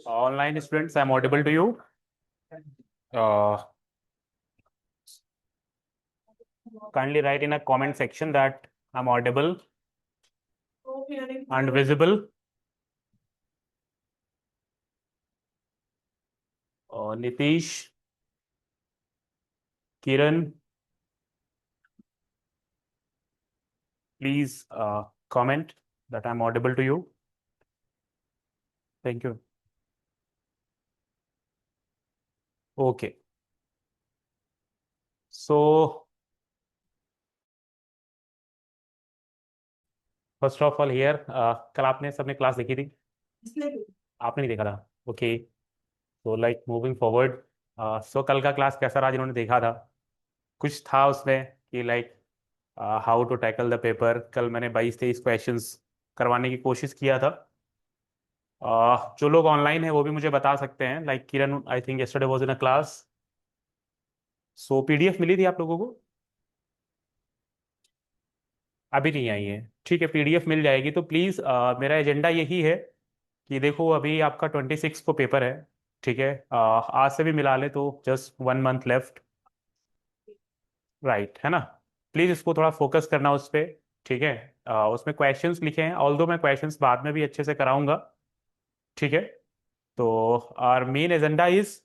Online students, I'm audible to you. Kindly write in a comment section that I'm audible and visible. Nitish, Kiran, please comment that I'm audible to you. Thank you. Okay. So, first of all here, कल आपने सबने class देखी थी? आपने नहीं देखा था? Okay, तो लाइक मूविंग फॉरवर्ड, सो कल का क्लास कैसा रहा जिन्होंने देखा था? कुछ था उसमें कि like how to tackle the paper? कल मैंने 22-23 क्वेश्चंस करवाने की कोशिश किया था। जो लोग ऑनलाइन है वो भी मुझे बता सकते हैं, like Kiran I think yesterday was in a class. So PDF मिली थी आप लोगों को? अभी नहीं आई है? ठीक है, पीडीएफ मिल जाएगी। तो प्लीज़, मेरा एजेंडा यही है कि देखो अभी आपका 26 को पेपर है, ठीक है? आज से भी मिला ले तो जस्ट 1 मंथ लेफ्ट, राइट है ना? प्लीज़ इसको थोड़ा फोकस करना उस पर, ठीक है? उसमें क्वेश्चंस लिखे हैं, ऑल्दो मैं क्वेश्चंस बाद में भी अच्छे से कराऊंगा, ठीक है? तो आर मेन एजेंडा इज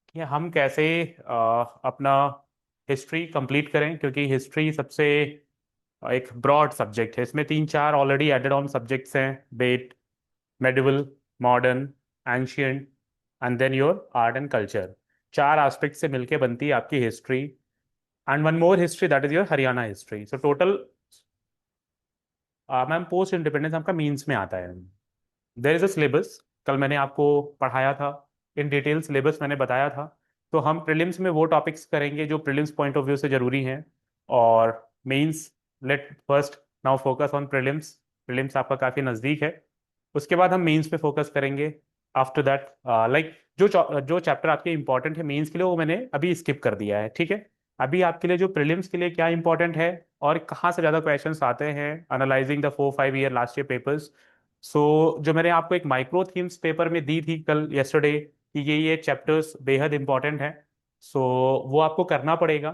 कि हम कैसे अपना हिस्ट्री कंप्लीट करें, क्योंकि हिस्ट्री सबसे एक ब्रॉड सब्जेक्ट है। इसमें 3-4 ऑलरेडी एडेड ऑन सब्जेक्ट्स हैं, बेट, medieval, modern, ancient and then your art and culture. 4 aspect से मिलके बनती है आपकी history, and one more history that is your Haryana history. So total ma'am post independence आपका मीन्स में आता है। देयर इज अ सिलेबस, कल मैंने आपको पढ़ाया था, इन डिटेल सिलेबस मैंने बताया था। तो हम प्रीलिम्स में वो टॉपिक्स करेंगे जो प्रीलिम्स पॉइंट ऑफ व्यू से जरूरी हैं, और mains, let first now focus on prelims. Prelims आपका काफ़ी नज़दीक है, उसके बाद हम मेंस पे फोकस करेंगे। आफ्टर दैट लाइक जो चैप्टर आपके इंपॉर्टेंट है मेंस के लिए वो मैंने अभी स्किप कर दिया है, ठीक है? अभी आपके लिए जो प्रीलिम्स के लिए क्या इंपॉर्टेंट है और कहाँ से ज़्यादा क्वेश्चंस आते हैं, analysing the 4-5 year last year papers. So जो मैंने आपको एक माइक्रो थीम्स पेपर में दी थी कल यस्टरडे कि ये चैप्टर्स बेहद इंपॉर्टेंट हैं, सो वो आपको करना पड़ेगा,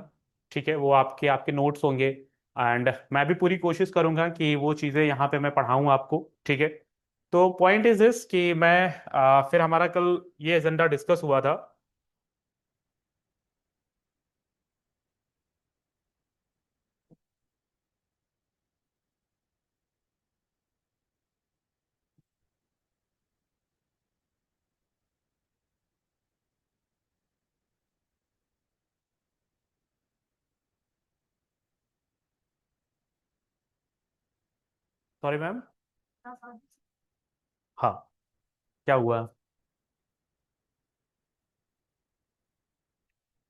ठीक है? वो आपके आपके नोट्स होंगे, एंड मैं भी पूरी कोशिश करूंगा कि वो चीज़ें यहाँ पे मैं पढ़ाऊँ आपको, ठीक है? तो पॉइंट इज दिस कि मैं फिर हमारा कल ये एजेंडा डिस्कस हुआ था। Sorry ma'am. हाँ, क्या हुआ?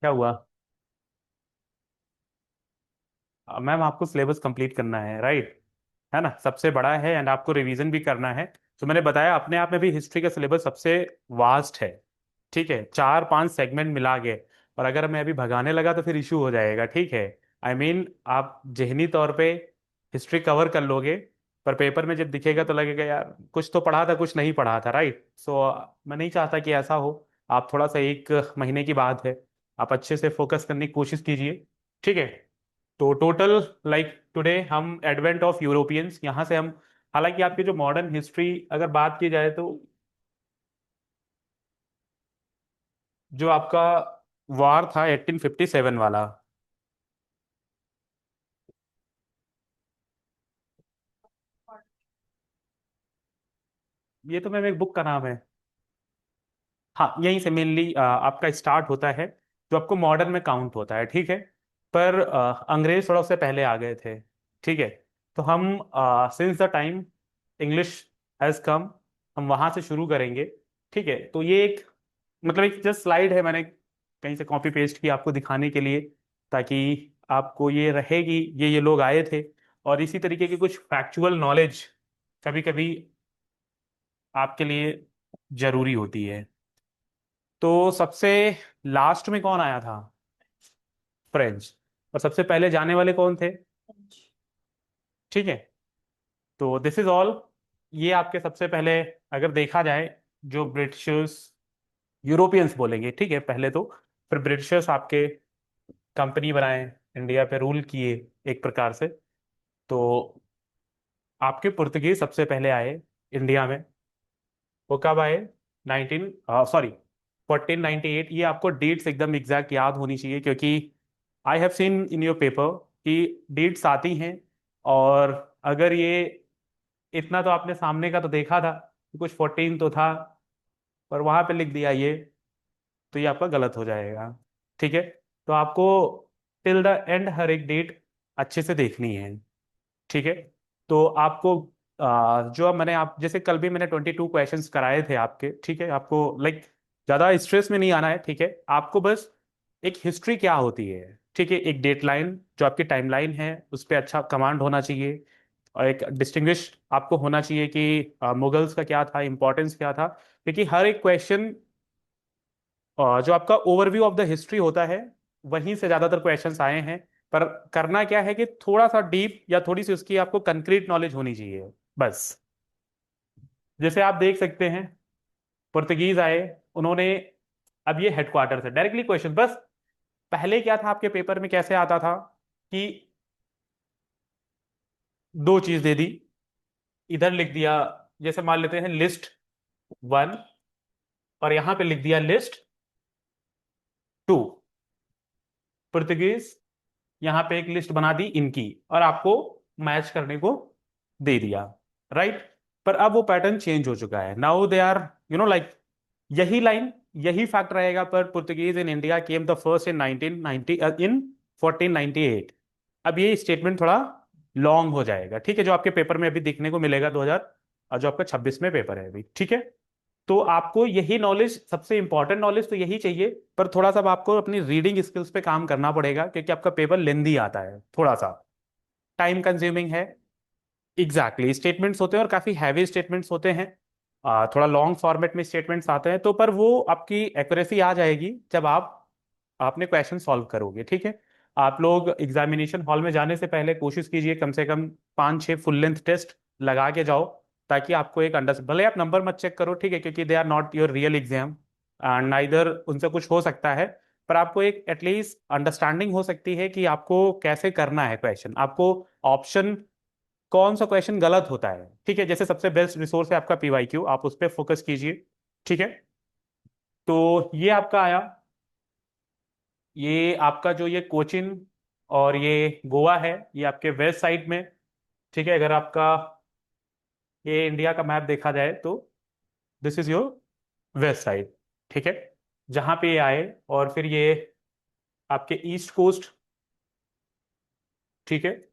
क्या हुआ? मैम आपको सिलेबस कंप्लीट करना है, राइट? है ना, सबसे बड़ा है, एंड आपको रिवीजन भी करना है। तो मैंने बताया अपने आप में भी हिस्ट्री का सिलेबस सबसे वास्ट है, ठीक है? 4-5 सेगमेंट मिला के, और अगर मैं अभी भगाने लगा तो फिर इशू हो जाएगा, ठीक है? आई मीन आप जहनी तौर पे हिस्ट्री कवर कर लोगे, पर पेपर में जब दिखेगा तो लगेगा यार कुछ तो पढ़ा था कुछ नहीं पढ़ा था, राइट? सो मैं नहीं चाहता कि ऐसा हो। आप थोड़ा सा, 1 महीने की बात है, आप अच्छे से फोकस करने की कोशिश कीजिए, ठीक है? तो टोटल लाइक टुडे हम एडवेंट ऑफ यूरोपियंस, यहाँ से हम, हालांकि आपकी जो मॉडर्न हिस्ट्री अगर बात की जाए तो जो आपका वार था 1857 वाला, ये तो मैम एक बुक का नाम है। हाँ, यहीं से मेनली आपका स्टार्ट होता है, जो आपको मॉडर्न में काउंट होता है, ठीक है? पर अंग्रेज थोड़ा उससे पहले आ गए थे, ठीक है? तो हम since the time English has come, हम वहां से शुरू करेंगे, ठीक है? तो ये एक, मतलब एक जस्ट स्लाइड है, मैंने कहीं से कॉपी पेस्ट की आपको दिखाने के लिए, ताकि आपको ये रहेगी ये लोग आए थे। और इसी तरीके की कुछ फैक्चुअल नॉलेज कभी कभी आपके लिए जरूरी होती है। तो सबसे लास्ट में कौन आया था? फ्रेंच। और सबसे पहले जाने वाले कौन थे? ठीक है, तो दिस इज ऑल। ये आपके सबसे पहले अगर देखा जाए, जो ब्रिटिशर्स, यूरोपियंस बोलेंगे, ठीक है पहले तो, फिर ब्रिटिशर्स आपके कंपनी बनाए, इंडिया पे रूल किए एक प्रकार से। तो आपके पुर्तगीज सबसे पहले आए इंडिया में। वो कब आए? 19 सॉरी 1498। ये आपको डेट्स एकदम एग्जैक्ट याद होनी चाहिए, क्योंकि I have seen in your paper कि डेट्स आती हैं, और अगर ये इतना तो आपने सामने का तो देखा था कि कुछ 14 तो था, पर वहां पे लिख दिया ये, तो ये आपका गलत हो जाएगा। ठीक है, तो आपको टिल द एंड हर एक डेट अच्छे से देखनी है। ठीक है, तो आपको जो अब मैंने आप जैसे कल भी मैंने 22 क्वेश्चंस कराए थे आपके, ठीक है, आपको लाइक ज़्यादा स्ट्रेस में नहीं आना है। ठीक है, आपको बस एक हिस्ट्री क्या होती है, ठीक है, एक डेट लाइन जो आपकी टाइमलाइन है उस पर अच्छा कमांड होना चाहिए, और एक डिस्टिंग्विश आपको होना चाहिए कि मुगल्स का क्या था, इंपॉर्टेंस क्या था। क्योंकि हर एक क्वेश्चन जो आपका ओवरव्यू ऑफ द हिस्ट्री होता है, वहीं से ज्यादातर क्वेश्चंस आए हैं। पर करना क्या है कि थोड़ा सा डीप या थोड़ी सी उसकी आपको कंक्रीट नॉलेज होनी चाहिए बस। जैसे आप देख सकते हैं, पुर्तगीज आए, उन्होंने, अब ये हेडक्वार्टर है, डायरेक्टली क्वेश्चन बस। पहले क्या था आपके पेपर में, कैसे आता था कि दो चीज दे दी, इधर लिख दिया, जैसे मान लेते हैं लिस्ट वन, और यहां पे लिख दिया लिस्ट टू। पुर्तगीज यहाँ पे एक लिस्ट बना दी इनकी, और आपको मैच करने को दे दिया, राइट। पर अब वो पैटर्न चेंज हो चुका है, नाउ दे आर लाइक, यही लाइन, यही फैक्ट रहेगा, पर Portuguese in India came the first in 1990, इन 1498। अब ये स्टेटमेंट थोड़ा लॉन्ग हो जाएगा, ठीक है, जो आपके पेपर में अभी देखने को मिलेगा 2000, और जो आपका 26 में पेपर है अभी, ठीक है। तो आपको यही नॉलेज, सबसे इंपॉर्टेंट नॉलेज तो यही चाहिए, पर थोड़ा सा आपको अपनी रीडिंग स्किल्स पे काम करना पड़ेगा, क्योंकि आपका पेपर लेंदी आता है, थोड़ा सा टाइम कंज्यूमिंग है। एग्जैक्टली, स्टेटमेंट्स होते हैं और काफी हैवी स्टेटमेंट्स होते हैं। थोड़ा लॉन्ग फॉर्मेट में स्टेटमेंट्स आते हैं, तो पर वो आपकी एक्यूरेसी आ जाएगी जब आप आपने क्वेश्चन सॉल्व करोगे, ठीक है। आप लोग एग्जामिनेशन हॉल में जाने से पहले कोशिश कीजिए कम से कम 5-6 फुल लेंथ टेस्ट लगा के जाओ, ताकि आपको एक अंडर, भले आप नंबर मत चेक करो, ठीक है, क्योंकि they are not your real exam, neither उनसे कुछ हो सकता है, पर आपको एक एटलीस्ट अंडरस्टैंडिंग हो सकती है कि आपको कैसे करना है क्वेश्चन, आपको ऑप्शन कौन सा क्वेश्चन गलत होता है, ठीक है। जैसे सबसे बेस्ट रिसोर्स है आपका पीवाईक्यू, आप उस पर फोकस कीजिए, ठीक है। तो ये आपका आया, ये आपका जो ये कोचिन और ये गोवा है, ये आपके वेस्ट साइड में, ठीक है। अगर आपका ये इंडिया का मैप देखा जाए तो this is your west side, ठीक है, जहां पे ये आए, और फिर ये आपके ईस्ट कोस्ट, ठीक है,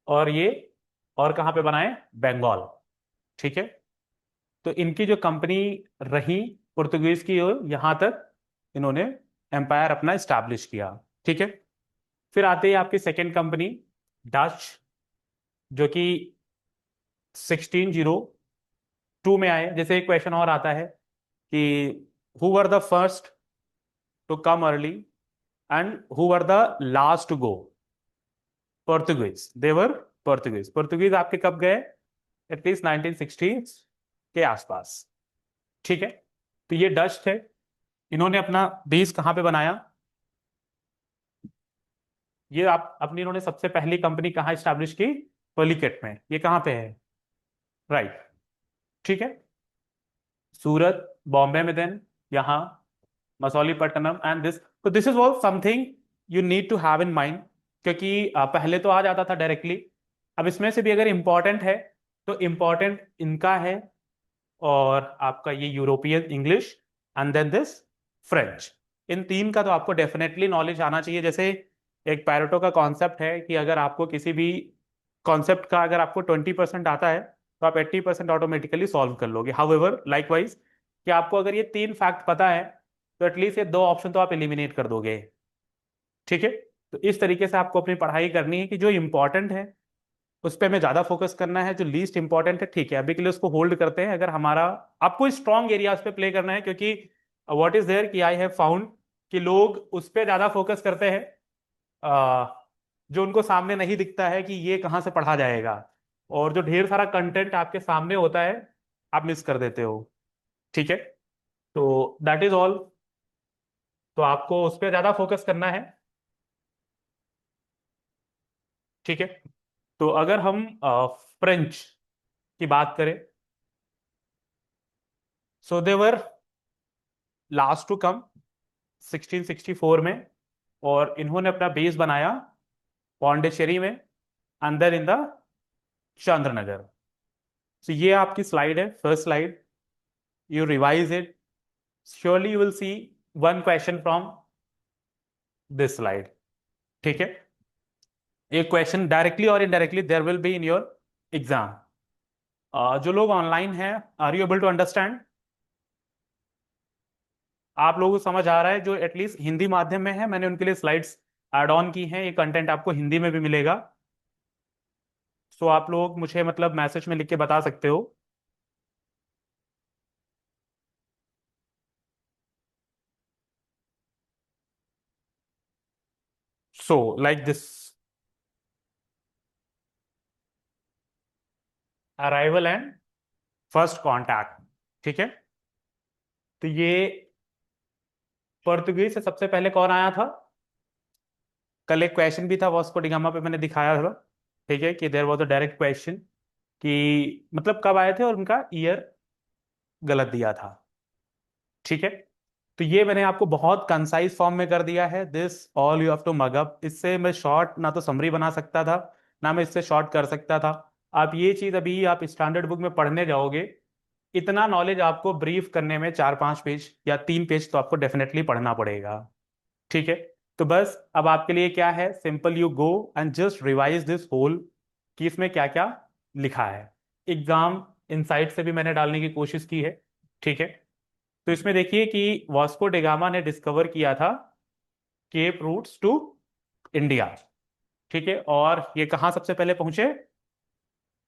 और ये, और कहाँ पे बनाए, बंगाल, ठीक है। तो इनकी जो कंपनी रही पुर्तगीज की, यहां तक इन्होंने एम्पायर अपना स्टैब्लिश किया, ठीक है। फिर आते हैं आपकी सेकेंड कंपनी, डच, जो कि 1602 में आए। जैसे एक क्वेश्चन और आता है कि who were the first to come early and who were the last to go? Portuguese, they were Portuguese. Portuguese आपके कब गए? एटलीस्ट 1960 के आसपास, ठीक है। तो ये डच थे, इन्होंने अपना बेस कहाँ पे बनाया? ये आप अपनी, इन्होंने सबसे पहली कंपनी कहाँ स्टैब्लिश की? पलिकट में। ये कहाँ पे है? राइट, ठीक है। सूरत, बॉम्बे में, देन यहाँ मसौलीपट्टनम एंड दिस। तो this is all something you need to have in mind, क्योंकि पहले तो आ जाता था डायरेक्टली। अब इसमें से भी अगर इंपॉर्टेंट है, तो इंपॉर्टेंट इनका है, और आपका ये European English, and then this French. इन तीन का तो आपको डेफिनेटली नॉलेज आना चाहिए। जैसे एक पैरेटो का कॉन्सेप्ट है कि अगर आपको किसी भी कॉन्सेप्ट का अगर आपको 20% आता है, तो आप 80% ऑटोमेटिकली सॉल्व कर लोगे। हाउएवर लाइकवाइज, कि आपको अगर ये तीन फैक्ट पता है, तो एटलीस्ट ये दो ऑप्शन तो आप एलिमिनेट कर दोगे, ठीक है। तो इस तरीके से आपको अपनी पढ़ाई करनी है कि जो इंपॉर्टेंट है उस पर हमें ज्यादा फोकस करना है, जो लीस्ट इंपॉर्टेंट है, ठीक है, अभी के लिए उसको होल्ड करते हैं। अगर हमारा, आपको स्ट्रॉन्ग एरियाज पे प्ले करना है, क्योंकि व्हाट इज देयर कि आई हैव फाउंड कि लोग उस पर ज्यादा फोकस करते हैं जो उनको सामने नहीं दिखता है कि ये कहाँ से पढ़ा जाएगा। और जो ढेर सारा कंटेंट आपके सामने होता है आप मिस कर देते हो। ठीक है, तो दैट इज ऑल। तो आपको उस पर ज्यादा फोकस करना है। ठीक है, तो अगर हम फ्रेंच की बात करें, सो देवर लास्ट टू कम 1664 में, और इन्होंने अपना बेस बनाया पौंडीचेरी में, अंदर इन द चंद्रनगर। तो ये आपकी स्लाइड है, first slide. You revise it, surely you will see one question from this slide. ठीक है, एक क्वेश्चन डायरेक्टली और indirectly there will be in your exam. जो लोग ऑनलाइन हैं, are you able to understand? आप लोगों को समझ आ रहा है? जो एटलीस्ट हिंदी माध्यम में है, मैंने उनके लिए स्लाइड्स ऐड ऑन की हैं, ये कंटेंट आपको हिंदी में भी मिलेगा। सो आप लोग मुझे मतलब मैसेज में लिख के बता सकते हो। So like this, arrival and first contact. ठीक है, तो ये पोर्तुगीज से सबसे पहले कौन आया था? कल एक क्वेश्चन भी था वास्को डिगामा पे, मैंने दिखाया था। ठीक है, कि there was a direct question कि मतलब कब आए थे, और उनका ईयर गलत दिया था। ठीक है, तो ये मैंने आपको बहुत कंसाइज फॉर्म में कर दिया है, this all you have to mug up. इससे मैं शॉर्ट ना तो समरी बना सकता था, ना मैं इससे शॉर्ट कर सकता था। आप ये चीज अभी आप स्टैंडर्ड बुक में पढ़ने जाओगे, इतना नॉलेज आपको ब्रीफ करने में 4-5 पेज या 3 पेज तो आपको डेफिनेटली पढ़ना पड़ेगा। ठीक है, तो बस अब आपके लिए क्या है, simple you go and just revise this whole, कि इसमें क्या क्या लिखा है। एग्जाम इनसाइट से भी मैंने डालने की कोशिश की है। ठीक है, तो इसमें देखिए कि वास्को डिगामा ने डिस्कवर किया था केप रूट्स टू इंडिया। ठीक है, और ये कहाँ सबसे पहले पहुंचे?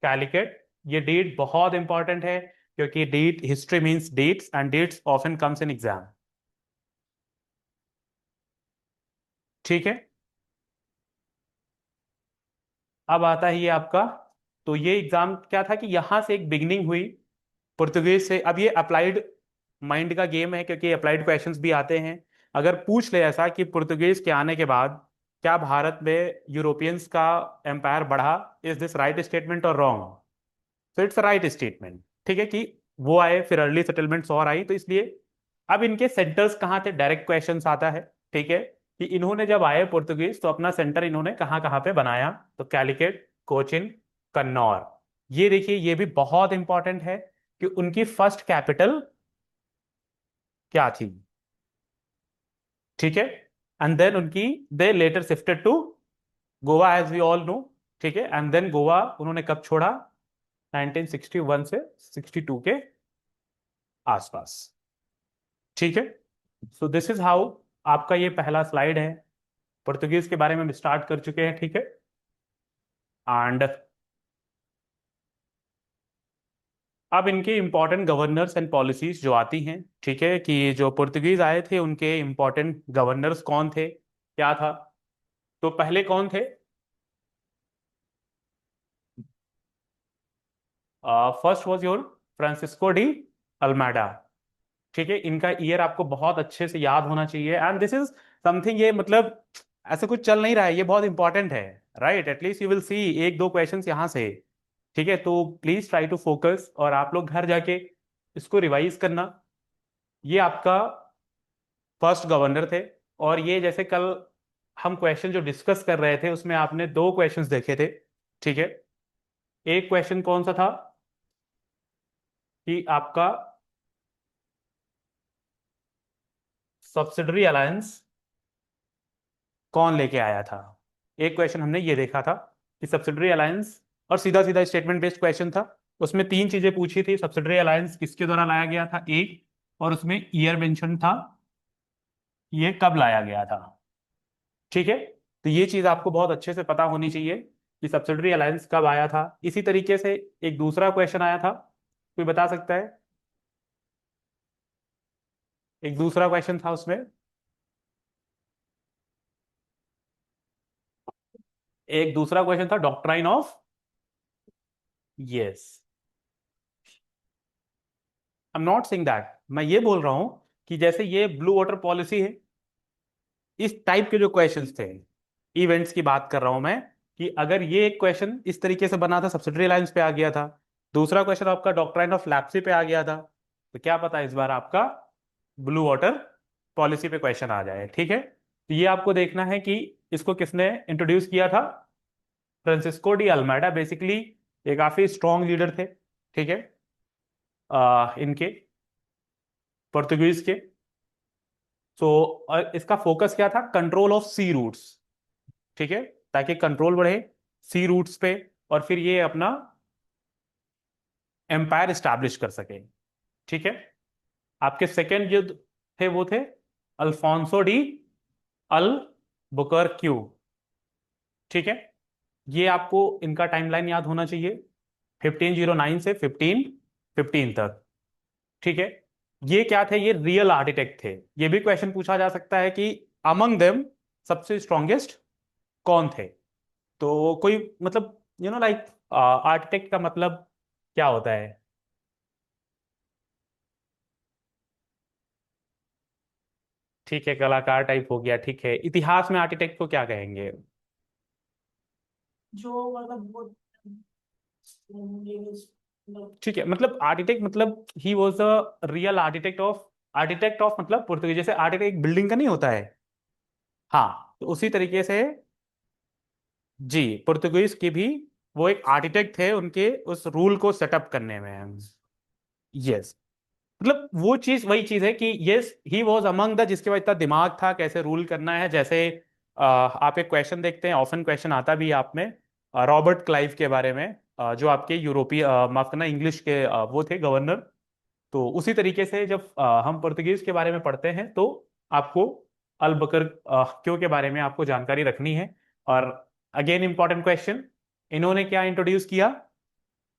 कैलिकट। ये डेट बहुत इंपॉर्टेंट है, क्योंकि date, history means dates, and dates often comes in exam. ठीक है, अब आता है ये आपका, तो ये एग्जाम क्या था कि यहां से एक बिगनिंग हुई पुर्तगीज से। अब ये अप्लाइड माइंड का गेम है, क्योंकि अप्लाइड क्वेश्चंस भी आते हैं। अगर पूछ ले ऐसा कि पुर्तगीज के आने के बाद क्या भारत में यूरोपियंस का एम्पायर बढ़ा, इज दिस राइट स्टेटमेंट और रॉन्ग? तो इट्स राइट स्टेटमेंट। ठीक है, कि वो आए, फिर अर्ली सेटलमेंट्स और आई, तो इसलिए अब इनके सेंटर्स कहाँ थे, डायरेक्ट क्वेश्चन आता है। ठीक है, कि इन्होंने जब आए पुर्तगीज, तो अपना सेंटर इन्होंने कहाँ कहाँ पे बनाया? तो कैलिकट, कोचिन, कन्नौर। ये देखिए, ये भी बहुत इंपॉर्टेंट है कि उनकी फर्स्ट कैपिटल क्या थी। ठीक है, एंड देन उनकी, they later shifted to Goa as we all know. ठीक है, एंड देन गोवा उन्होंने कब छोड़ा? 1961 से 62 के आसपास। ठीक है, सो दिस इज हाउ आपका ये पहला स्लाइड है। पुर्तगीज के बारे में हम स्टार्ट कर चुके हैं। ठीक है, एंड अब इनके इंपॉर्टेंट गवर्नर्स एंड पॉलिसीज जो आती हैं। ठीक है, कि जो पुर्तगीज आए थे उनके इंपॉर्टेंट गवर्नर्स कौन थे, क्या था? तो पहले कौन थे? First was your Francisco de Almeida. ठीक है, इनका ईयर आपको बहुत अच्छे से याद होना चाहिए, एंड दिस इज समथिंग, ये मतलब ऐसे कुछ चल नहीं रहा है, ये बहुत इंपॉर्टेंट है। राइट, एटलीस्ट यू विल सी एक दो क्वेश्चंस यहां से। ठीक है, तो प्लीज ट्राई टू फोकस, और आप लोग घर जाके इसको रिवाइज करना। ये आपका फर्स्ट गवर्नर थे। और ये जैसे कल हम क्वेश्चन जो डिस्कस कर रहे थे, उसमें आपने दो क्वेश्चंस देखे थे। ठीक है, एक क्वेश्चन कौन सा था कि आपका सब्सिडरी अलायंस कौन लेके आया था। एक क्वेश्चन हमने ये देखा था कि सब्सिडरी अलायंस, और सीधा सीधा स्टेटमेंट बेस्ड क्वेश्चन था। उसमें तीन चीजें पूछी थी, सब्सिडरी अलायंस किसके द्वारा लाया गया था एक, और उसमें ईयर मेंशन था, ये कब लाया गया था। ठीक है, तो ये चीज आपको बहुत अच्छे से पता होनी चाहिए कि सब्सिडरी अलायंस कब आया था। इसी तरीके से एक दूसरा क्वेश्चन आया था, कोई बता सकता है? एक दूसरा क्वेश्चन था उसमें, एक दूसरा क्वेश्चन था doctrine of yes, I am not saying that, मैं ये बोल रहा हूं कि जैसे ये ब्लू वाटर पॉलिसी है, इस टाइप के जो क्वेश्चंस थे, इवेंट्स की बात कर रहा हूं मैं, कि अगर ये एक क्वेश्चन इस तरीके से बना था, सब्सिडरी लाइंस पे आ गया था, दूसरा क्वेश्चन आपका डॉक्ट्राइन ऑफ लैप्सी पे आ गया था, तो क्या पता इस बार आपका ब्लू वाटर पॉलिसी पे क्वेश्चन आ जाए। ठीक है, तो ये आपको देखना है कि इसको किसने इंट्रोड्यूस किया था। फ्रांसिस्को डी अल्मेडा, बेसिकली ये काफी स्ट्रॉन्ग लीडर थे, ठीक है, इनके पोर्तुगीज के। सो इसका फोकस क्या था, कंट्रोल ऑफ सी रूट्स, ठीक है, ताकि कंट्रोल बढ़े सी रूट्स पे, और फिर ये अपना एम्पायर स्टैब्लिश कर सके। ठीक है, आपके सेकेंड युद्ध थे वो थे अल्फोंसो डी अल बुकरक्यू। ठीक है, ये आपको इनका टाइमलाइन याद होना चाहिए, 1509 से 1515 तक। ठीक है, ये क्या थे, ये रियल आर्किटेक्ट थे। ये भी क्वेश्चन पूछा जा सकता है कि अमंग देम सबसे स्ट्रॉन्गेस्ट कौन थे। तो कोई मतलब लाइक आर्किटेक्ट का मतलब क्या होता है। ठीक है, कलाकार टाइप हो गया। ठीक है, इतिहास में आर्किटेक्ट को क्या कहेंगे। जो मतलब वो, ठीक है, मतलब आर्किटेक्ट मतलब he was the real architect of मतलब पुर्तगाल, जैसे आर्किटेक्ट बिल्डिंग का नहीं होता है। हाँ, तो उसी तरीके से जी, पुर्तगालीज की भी वो एक आर्किटेक्ट थे उनके उस रूल को सेटअप करने में। यस, मतलब वो चीज वही चीज है कि yes he was among the, जिसके पास इतना दिमाग था कैसे रूल करना है। जैसे आप एक क्वेश्चन देखते हैं, ऑफन क्वेश्चन आता भी है आप में, रॉबर्ट क्लाइव के बारे में, जो आपके यूरोपीय माफ करना इंग्लिश के वो थे गवर्नर। तो उसी तरीके से जब हम पुर्तगीज के बारे में पढ़ते हैं तो आपको अल बकर क्यों के बारे में आपको जानकारी रखनी है। और अगेन इंपॉर्टेंट क्वेश्चन, इन्होंने क्या इंट्रोड्यूस किया,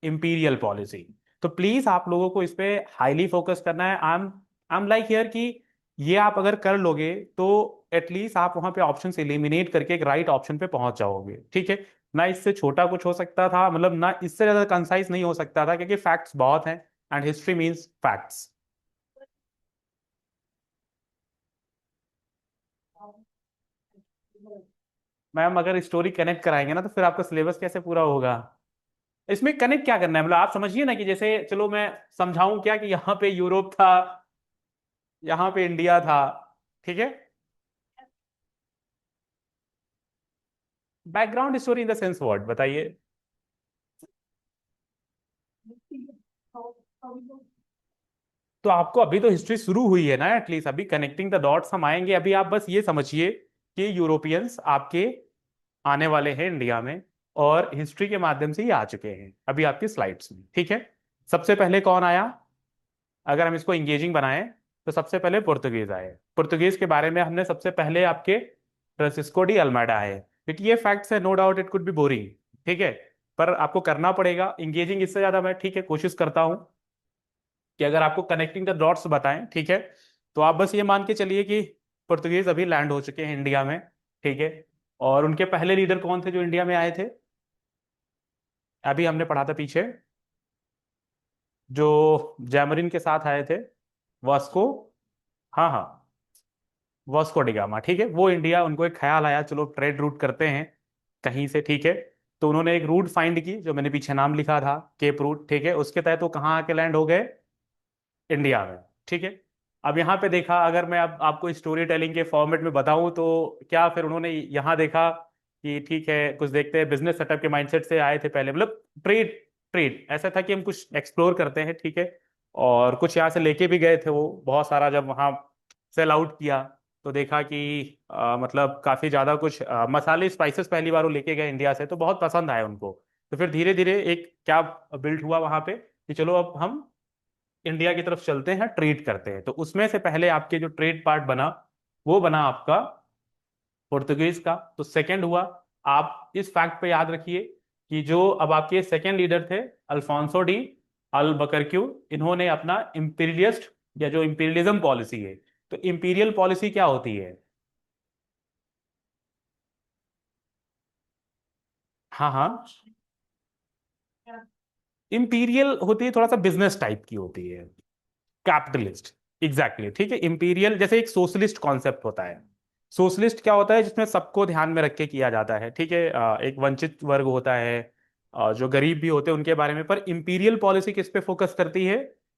इंपीरियल पॉलिसी। तो प्लीज आप लोगों को इस पे हाईली फोकस करना है। आई एम लाइक हियर कि ये आप अगर कर लोगे तो एटलीस्ट आप वहां पे ऑप्शन से एलिमिनेट करके एक राइट ऑप्शन पे पहुंच जाओगे। ठीक है, ना इससे छोटा कुछ हो सकता था, मतलब ना इससे ज्यादा कंसाइज नहीं हो सकता था, क्योंकि फैक्ट्स बहुत हैं and history means facts. Ma'am अगर स्टोरी कनेक्ट कराएंगे ना तो फिर आपका सिलेबस कैसे पूरा होगा। इसमें कनेक्ट क्या करना है, मतलब आप समझिए ना कि जैसे चलो मैं समझाऊं क्या कि यहाँ पे यूरोप था, यहाँ पे इंडिया था। ठीक है, background story in the sense what बताइए। तो आपको अभी तो हिस्ट्री शुरू हुई है ना, एटलीस्ट अभी कनेक्टिंग द डॉट्स हम आएंगे। अभी आप बस ये समझिए कि यूरोपियंस आपके आने वाले हैं इंडिया में, और हिस्ट्री के माध्यम से ही आ चुके हैं अभी आपकी स्लाइड्स में। ठीक है, सबसे पहले कौन आया, अगर हम इसको इंगेजिंग बनाएं तो सबसे पहले पुर्तगीज आए। पुर्तगीज के बारे में हमने सबसे पहले आपके फ्रांसिस्को डी अल्मेडा आए, क्योंकि ये फैक्ट्स है, no doubt it could be boring. ठीक है, पर आपको करना पड़ेगा इंगेजिंग, इससे ज्यादा मैं ठीक है कोशिश करता हूं कि अगर आपको कनेक्टिंग द डॉट्स बताएं। ठीक है, तो आप बस ये मान के चलिए कि पुर्तगीज अभी लैंड हो चुके हैं इंडिया में। ठीक है, और उनके पहले लीडर कौन थे जो इंडिया में आए थे, अभी हमने पढ़ा था पीछे, जो जैमरिन के साथ आए थे, वास्को। हाँ हाँ, वास्को डिगामा। ठीक है, वो इंडिया, उनको एक ख्याल आया चलो ट्रेड रूट करते हैं कहीं से। ठीक है, तो उन्होंने एक रूट फाइंड की जो मैंने पीछे नाम लिखा था, केप रूट। ठीक है, उसके तहत वो कहाँ आके लैंड हो गए, इंडिया में। ठीक है, अब यहाँ पे देखा, अगर मैं अब आपको स्टोरी टेलिंग के फॉर्मेट में बताऊं तो क्या, फिर उन्होंने यहाँ देखा कि ठीक है कुछ देखते हैं, बिजनेस सेटअप के माइंडसेट से आए थे पहले, मतलब ट्रेड ट्रेड ऐसा था कि हम कुछ एक्सप्लोर करते हैं। ठीक है, और कुछ यहाँ से लेके भी गए थे वो बहुत सारा, जब वहाँ सेल आउट किया तो देखा कि मतलब काफी ज्यादा कुछ मसाले स्पाइसेस पहली बार वो लेके गए इंडिया से, तो बहुत पसंद आए उनको। तो फिर धीरे धीरे एक क्या बिल्ड हुआ वहां पे कि चलो अब हम इंडिया की तरफ चलते हैं, ट्रेड करते हैं। तो उसमें से पहले आपके जो ट्रेड पार्ट बना वो बना आपका पुर्तगीज का। तो सेकंड हुआ, आप इस फैक्ट पे याद रखिए कि जो अब आपके सेकंड लीडर थे अल्फोंसो डी अल बकरक्यू, इन्होंने अपना इंपीरियलिस्ट या जो इंपीरियलिज्म पॉलिसी है, तो इंपीरियल पॉलिसी क्या होती है। हाँ हाँ, इंपीरियल होती है थोड़ा सा बिजनेस टाइप की होती है। कैपिटलिस्ट, एग्जैक्टली, ठीक है। इंपीरियल जैसे एक सोशलिस्ट कॉन्सेप्ट होता है। सोशलिस्ट क्या होता है, जिसमें सबको ध्यान में रख के किया जाता है, ठीक है। एक वंचित वर्ग होता है, जो गरीब भी होते हैं उनके बारे में। पर इंपीरियल पॉलिसी किस पे फोकस करती है,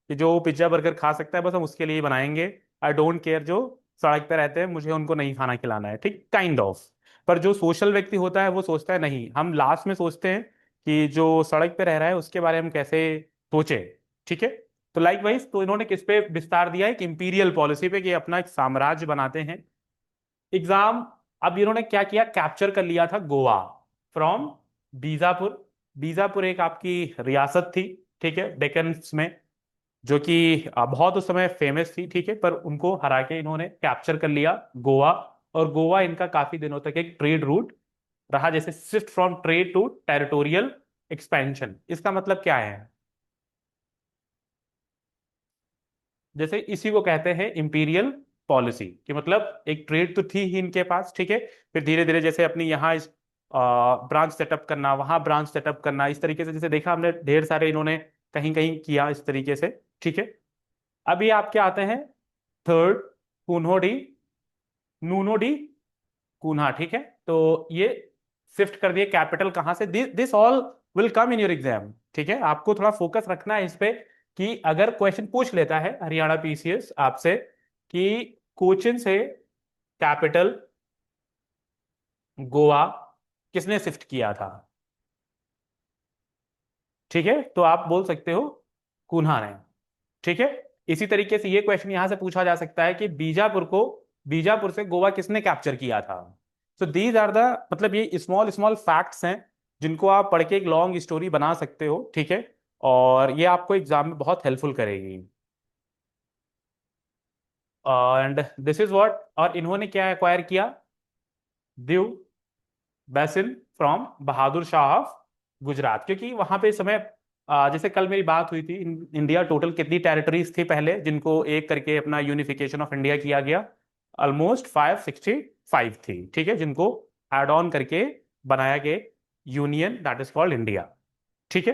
कि जो पिज्जा बर्गर खा सकता है बस हम उसके लिए ही बनाएंगे। आई डोंट केयर जो सड़क पे रहते हैं, मुझे उनको नहीं खाना खिलाना है, ठीक, काइंड ऑफ। पर जो सोशल व्यक्ति होता है वो सोचता है नहीं, हम लास्ट में सोचते हैं कि जो सड़क पे रह रहा है उसके बारे में हम कैसे सोचे, ठीक है। तो लाइक वाइज, तो इन्होंने किस पे विस्तार दिया है, एक इंपीरियल पॉलिसी पे, कि अपना एक साम्राज्य बनाते हैं। एग्जाम, अब इन्होंने क्या किया, कैप्चर कर लिया था गोवा फ्रॉम बीजापुर। बीजापुर एक आपकी रियासत थी, ठीक है, डेक्कन में, जो कि बहुत उस समय फेमस थी, ठीक है। पर उनको हरा के इन्होंने कैप्चर कर लिया गोवा। और गोवा इनका काफी दिनों तक एक ट्रेड रूट रहा, जैसे shift from trade to territorial expansion. इसका मतलब क्या है, जैसे इसी को कहते हैं इंपीरियल पॉलिसी, कि मतलब एक ट्रेड तो थी ही इनके पास, ठीक है। फिर धीरे धीरे जैसे अपनी यहाँ इस ब्रांच सेटअप करना, वहां ब्रांच सेटअप करना, इस तरीके से जैसे देखा हमने ढेर सारे इन्होंने कहीं कहीं किया इस तरीके से, ठीक है। अभी आपके आते हैं थर्ड, कुन्होडी, नूनोडी, कुन्हा, ठीक है। तो ये शिफ्ट कर दिए कैपिटल कहां से, this all will come in your exam, ठीक है। आपको थोड़ा फोकस रखना है इस पे, कि अगर क्वेश्चन पूछ लेता है हरियाणा पीसीएस आपसे कि कोचिन से कैपिटल गोवा किसने शिफ्ट किया था, ठीक है, तो आप बोल सकते हो कुन्हा ने, ठीक है। इसी तरीके से ये क्वेश्चन यहां से पूछा जा सकता है कि बीजापुर से गोवा किसने कैप्चर किया था। सो दीज आर द, मतलब ये स्मॉल स्मॉल फैक्ट्स हैं जिनको आप पढ़ के एक लॉन्ग स्टोरी बना सकते हो, ठीक है। और ये आपको एग्जाम में बहुत हेल्पफुल करेगी। एंड दिस इज व्हाट, और इन्होंने क्या एक्वायर किया, Diu basin from Bahadur Shah of Gujarat, क्योंकि वहां पे इस समय जैसे कल मेरी बात हुई थी, इंडिया टोटल कितनी टेरिटरीज थी पहले, जिनको एक करके अपना यूनिफिकेशन ऑफ इंडिया किया गया, ऑलमोस्ट 565 थी, ठीक है, जिनको एड ऑन करके बनाया गया union, that is called India, ठीक है।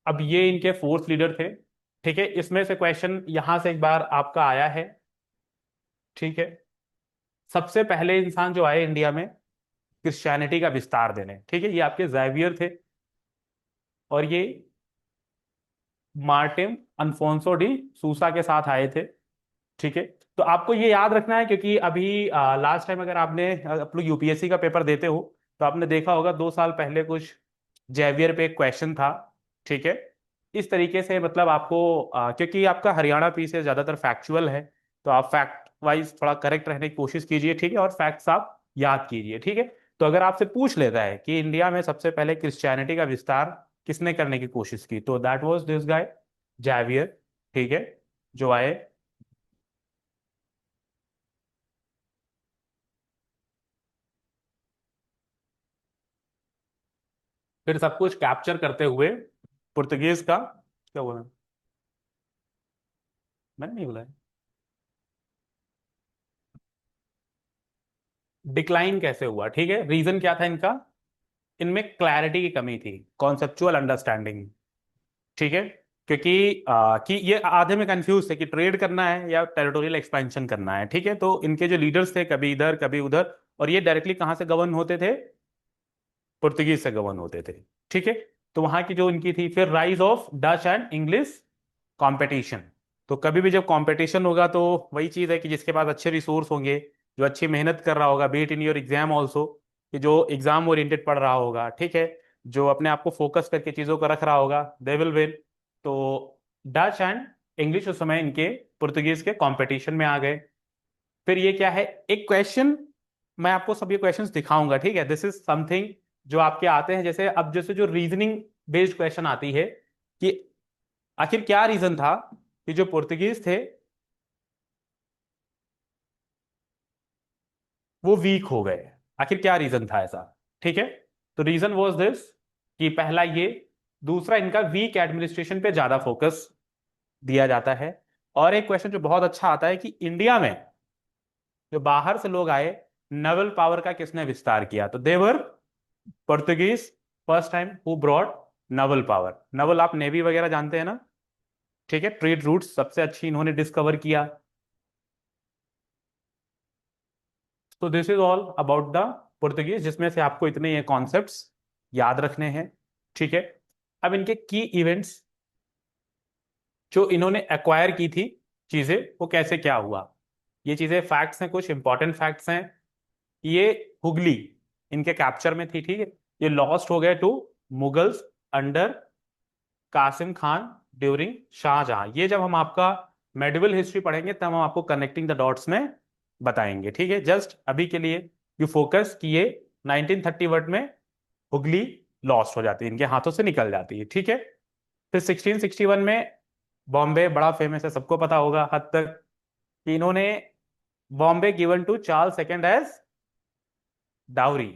अब ये इनके फोर्थ लीडर थे, ठीक है। इसमें से क्वेश्चन यहां से एक बार आपका आया है, ठीक है। सबसे पहले इंसान जो आए इंडिया में क्रिश्चियनिटी का विस्तार देने, ठीक है, ये आपके ज़ैवियर थे। और ये मार्टिन अल्फोंसो डी सूसा के साथ आए थे, ठीक है। तो आपको ये याद रखना है, क्योंकि अभी लास्ट टाइम अगर आपने आप लोग यूपीएससी का पेपर देते हो तो आपने देखा होगा 2 साल पहले कुछ जेवियर पे एक क्वेश्चन था, ठीक है। इस तरीके से मतलब आपको क्योंकि आपका हरियाणा पीस है ज्यादातर फैक्चुअल है, तो आप फैक्ट वाइज थोड़ा करेक्ट रहने की कोशिश कीजिए, ठीक है, और फैक्ट्स आप याद कीजिए, ठीक है। तो अगर आपसे पूछ लेता है कि इंडिया में सबसे पहले क्रिश्चियनिटी का विस्तार किसने करने की कोशिश की, तो दैट वाज दिस गाय जैवियर, ठीक है, जो आए। फिर सब कुछ कैप्चर करते हुए पुर्तगीज का, क्या बोला, मैंने नहीं बोला, डिक्लाइन कैसे हुआ, ठीक है। रीजन क्या था इनका, इनमें क्लैरिटी की कमी थी, कॉन्सेप्चुअल अंडरस्टैंडिंग, ठीक है। क्योंकि कि ये आधे में कंफ्यूज थे कि ट्रेड करना है या टेरिटोरियल एक्सपेंशन करना है, ठीक है। तो इनके जो लीडर्स थे कभी इधर कभी उधर, और ये डायरेक्टली कहाँ से गवर्न होते थे, पुर्तगीज से गवर्न होते थे, ठीक है। तो वहां की जो इनकी थी, फिर rise of Dutch and English competition. तो कभी भी जब कंपटीशन होगा तो वही चीज है कि जिसके पास अच्छे रिसोर्स होंगे, जो अच्छी मेहनत कर रहा होगा, beat in your exam also, कि जो एग्जाम ओरिएंटेड पढ़ रहा होगा, ठीक है, जो अपने आप को फोकस करके चीजों को रख रहा होगा, दे विल विन। तो डच एंड इंग्लिश उस समय इनके पुर्तगीज के कंपटीशन में आ गए। फिर ये क्या है, एक क्वेश्चन, मैं आपको सब ये क्वेश्चंस दिखाऊंगा, ठीक है। दिस इज समथिंग जो आपके आते हैं, जैसे अब जैसे जो रीजनिंग बेस्ड क्वेश्चन आती है, कि आखिर क्या रीजन था कि जो पुर्तगीज थे वो वीक हो गए, आखिर क्या रीजन था ऐसा, ठीक है। तो रीजन वाज दिस, कि पहला ये, दूसरा इनका वीक एडमिनिस्ट्रेशन पे ज्यादा फोकस दिया जाता है। और एक क्वेश्चन जो बहुत अच्छा आता है कि इंडिया में जो बाहर से लोग आए, नवल पावर का किसने विस्तार किया? तो they were Portuguese first time who brought naval power. Naval आप नेवी वगैरह जानते हैं ना, ठीक है, ट्रेड रूट्स सबसे अच्छी इन्होंने डिस्कवर किया। तो this is all about the Portuguese, जिसमें से आपको इतने ये कॉन्सेप्ट्स याद रखने हैं, ठीक है। अब इनके की इवेंट्स जो इन्होंने एक्वायर की थी चीजें, वो कैसे क्या हुआ, ये चीजें फैक्ट्स हैं, कुछ इंपॉर्टेंट फैक्ट्स हैं। ये हुगली इनके कैप्चर में थी, ठीक है। ये लॉस्ट हो गए to Mughals under Qasim Khan during Shahjahan. ये जब हम आपका मेडिवल हिस्ट्री पढ़ेंगे तब हम आपको कनेक्टिंग द डॉट्स में बताएंगे, ठीक है। जस्ट अभी के लिए यू फोकस कि ये 1931 में हुगली लॉस्ट हो जाती है, इनके हाथों से निकल जाती है, ठीक है। फिर 1661 में बॉम्बे बड़ा फेमस है, सबको पता होगा हद तक, कि इन्होंने Bombay given to Charles second as dowry,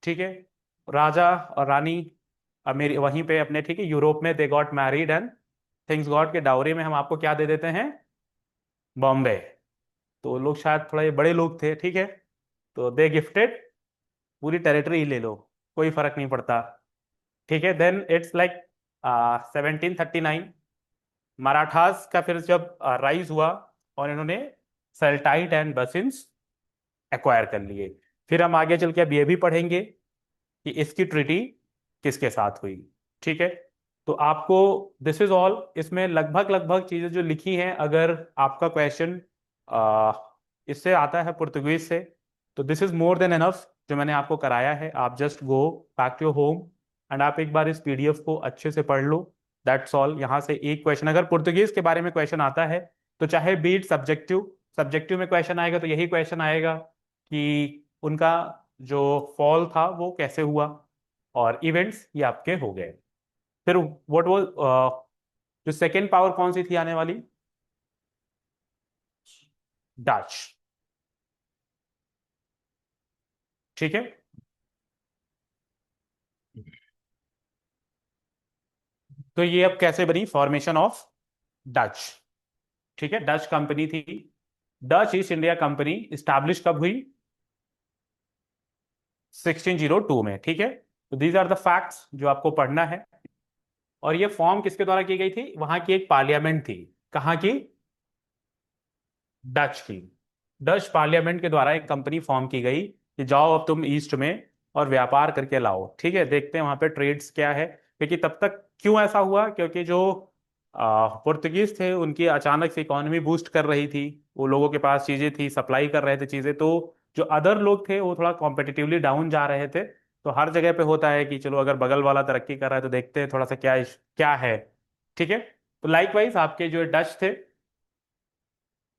ठीक है। राजा और रानी अमेरि वहीं पे अपने, ठीक है, यूरोप में they got married and things got के डाउरी में हम आपको क्या दे देते हैं? बॉम्बे। तो लोग शायद थोड़ा ये बड़े लोग थे, ठीक है, तो दे गिफ्टेड पूरी टेरिटरी ही ले लो, कोई फर्क नहीं पड़ता, ठीक है। देन इट्स लाइक 1739 मराठास का फिर जब राइज हुआ और इन्होंने सेल्टाइट एंड बसिन्स एक्वायर कर लिए। फिर हम आगे चल के अब ये भी पढ़ेंगे कि इसकी ट्रीटी किसके साथ हुई, ठीक है। तो आपको दिस इज ऑल, इसमें लगभग लगभग चीजें जो लिखी हैं, अगर आपका क्वेश्चन इससे आता है पुर्तगीज से, तो this is more than enough जो मैंने आपको कराया है। आप just go back to your home and आप एक बार इस पीडीएफ को अच्छे से पढ़ लो, दैट्स ऑल। यहाँ से एक क्वेश्चन अगर पुर्तगीज के बारे में क्वेश्चन आता है, तो चाहे बीट सब्जेक्टिव, सब्जेक्टिव में क्वेश्चन आएगा तो यही क्वेश्चन आएगा कि उनका जो फॉल था वो कैसे हुआ, और इवेंट्स ये आपके हो गए। फिर व्हाट वाज जो सेकेंड पावर कौन सी थी आने वाली? डच, ठीक है। तो ये अब कैसे बनी फॉर्मेशन ऑफ डच, ठीक है। डच कंपनी थी, Dutch east India company establish कब हुई? 1602 में, ठीक है। तो दीज आर द फैक्ट्स जो आपको पढ़ना है। और ये फॉर्म किसके द्वारा की गई थी? वहां की एक पार्लियामेंट थी, कहाँ की? डच की। डच पार्लियामेंट के द्वारा एक कंपनी फॉर्म की गई कि जाओ अब तुम ईस्ट में और व्यापार करके लाओ, ठीक है। देखते हैं वहां पे ट्रेड्स क्या है, क्योंकि तब तक क्यों ऐसा हुआ, क्योंकि जो पुर्तगीज थे उनकी अचानक से इकोनॉमी बूस्ट कर रही थी, वो लोगों के पास चीजें थी, सप्लाई कर रहे थे चीजें, तो जो अदर लोग थे वो थोड़ा कॉम्पिटिटिवली डाउन जा रहे थे। तो हर जगह पे होता है कि चलो अगर बगल वाला तरक्की कर रहा है तो देखते हैं थोड़ा सा क्या क्या है, ठीक है। तो लाइकवाइज आपके जो डच थे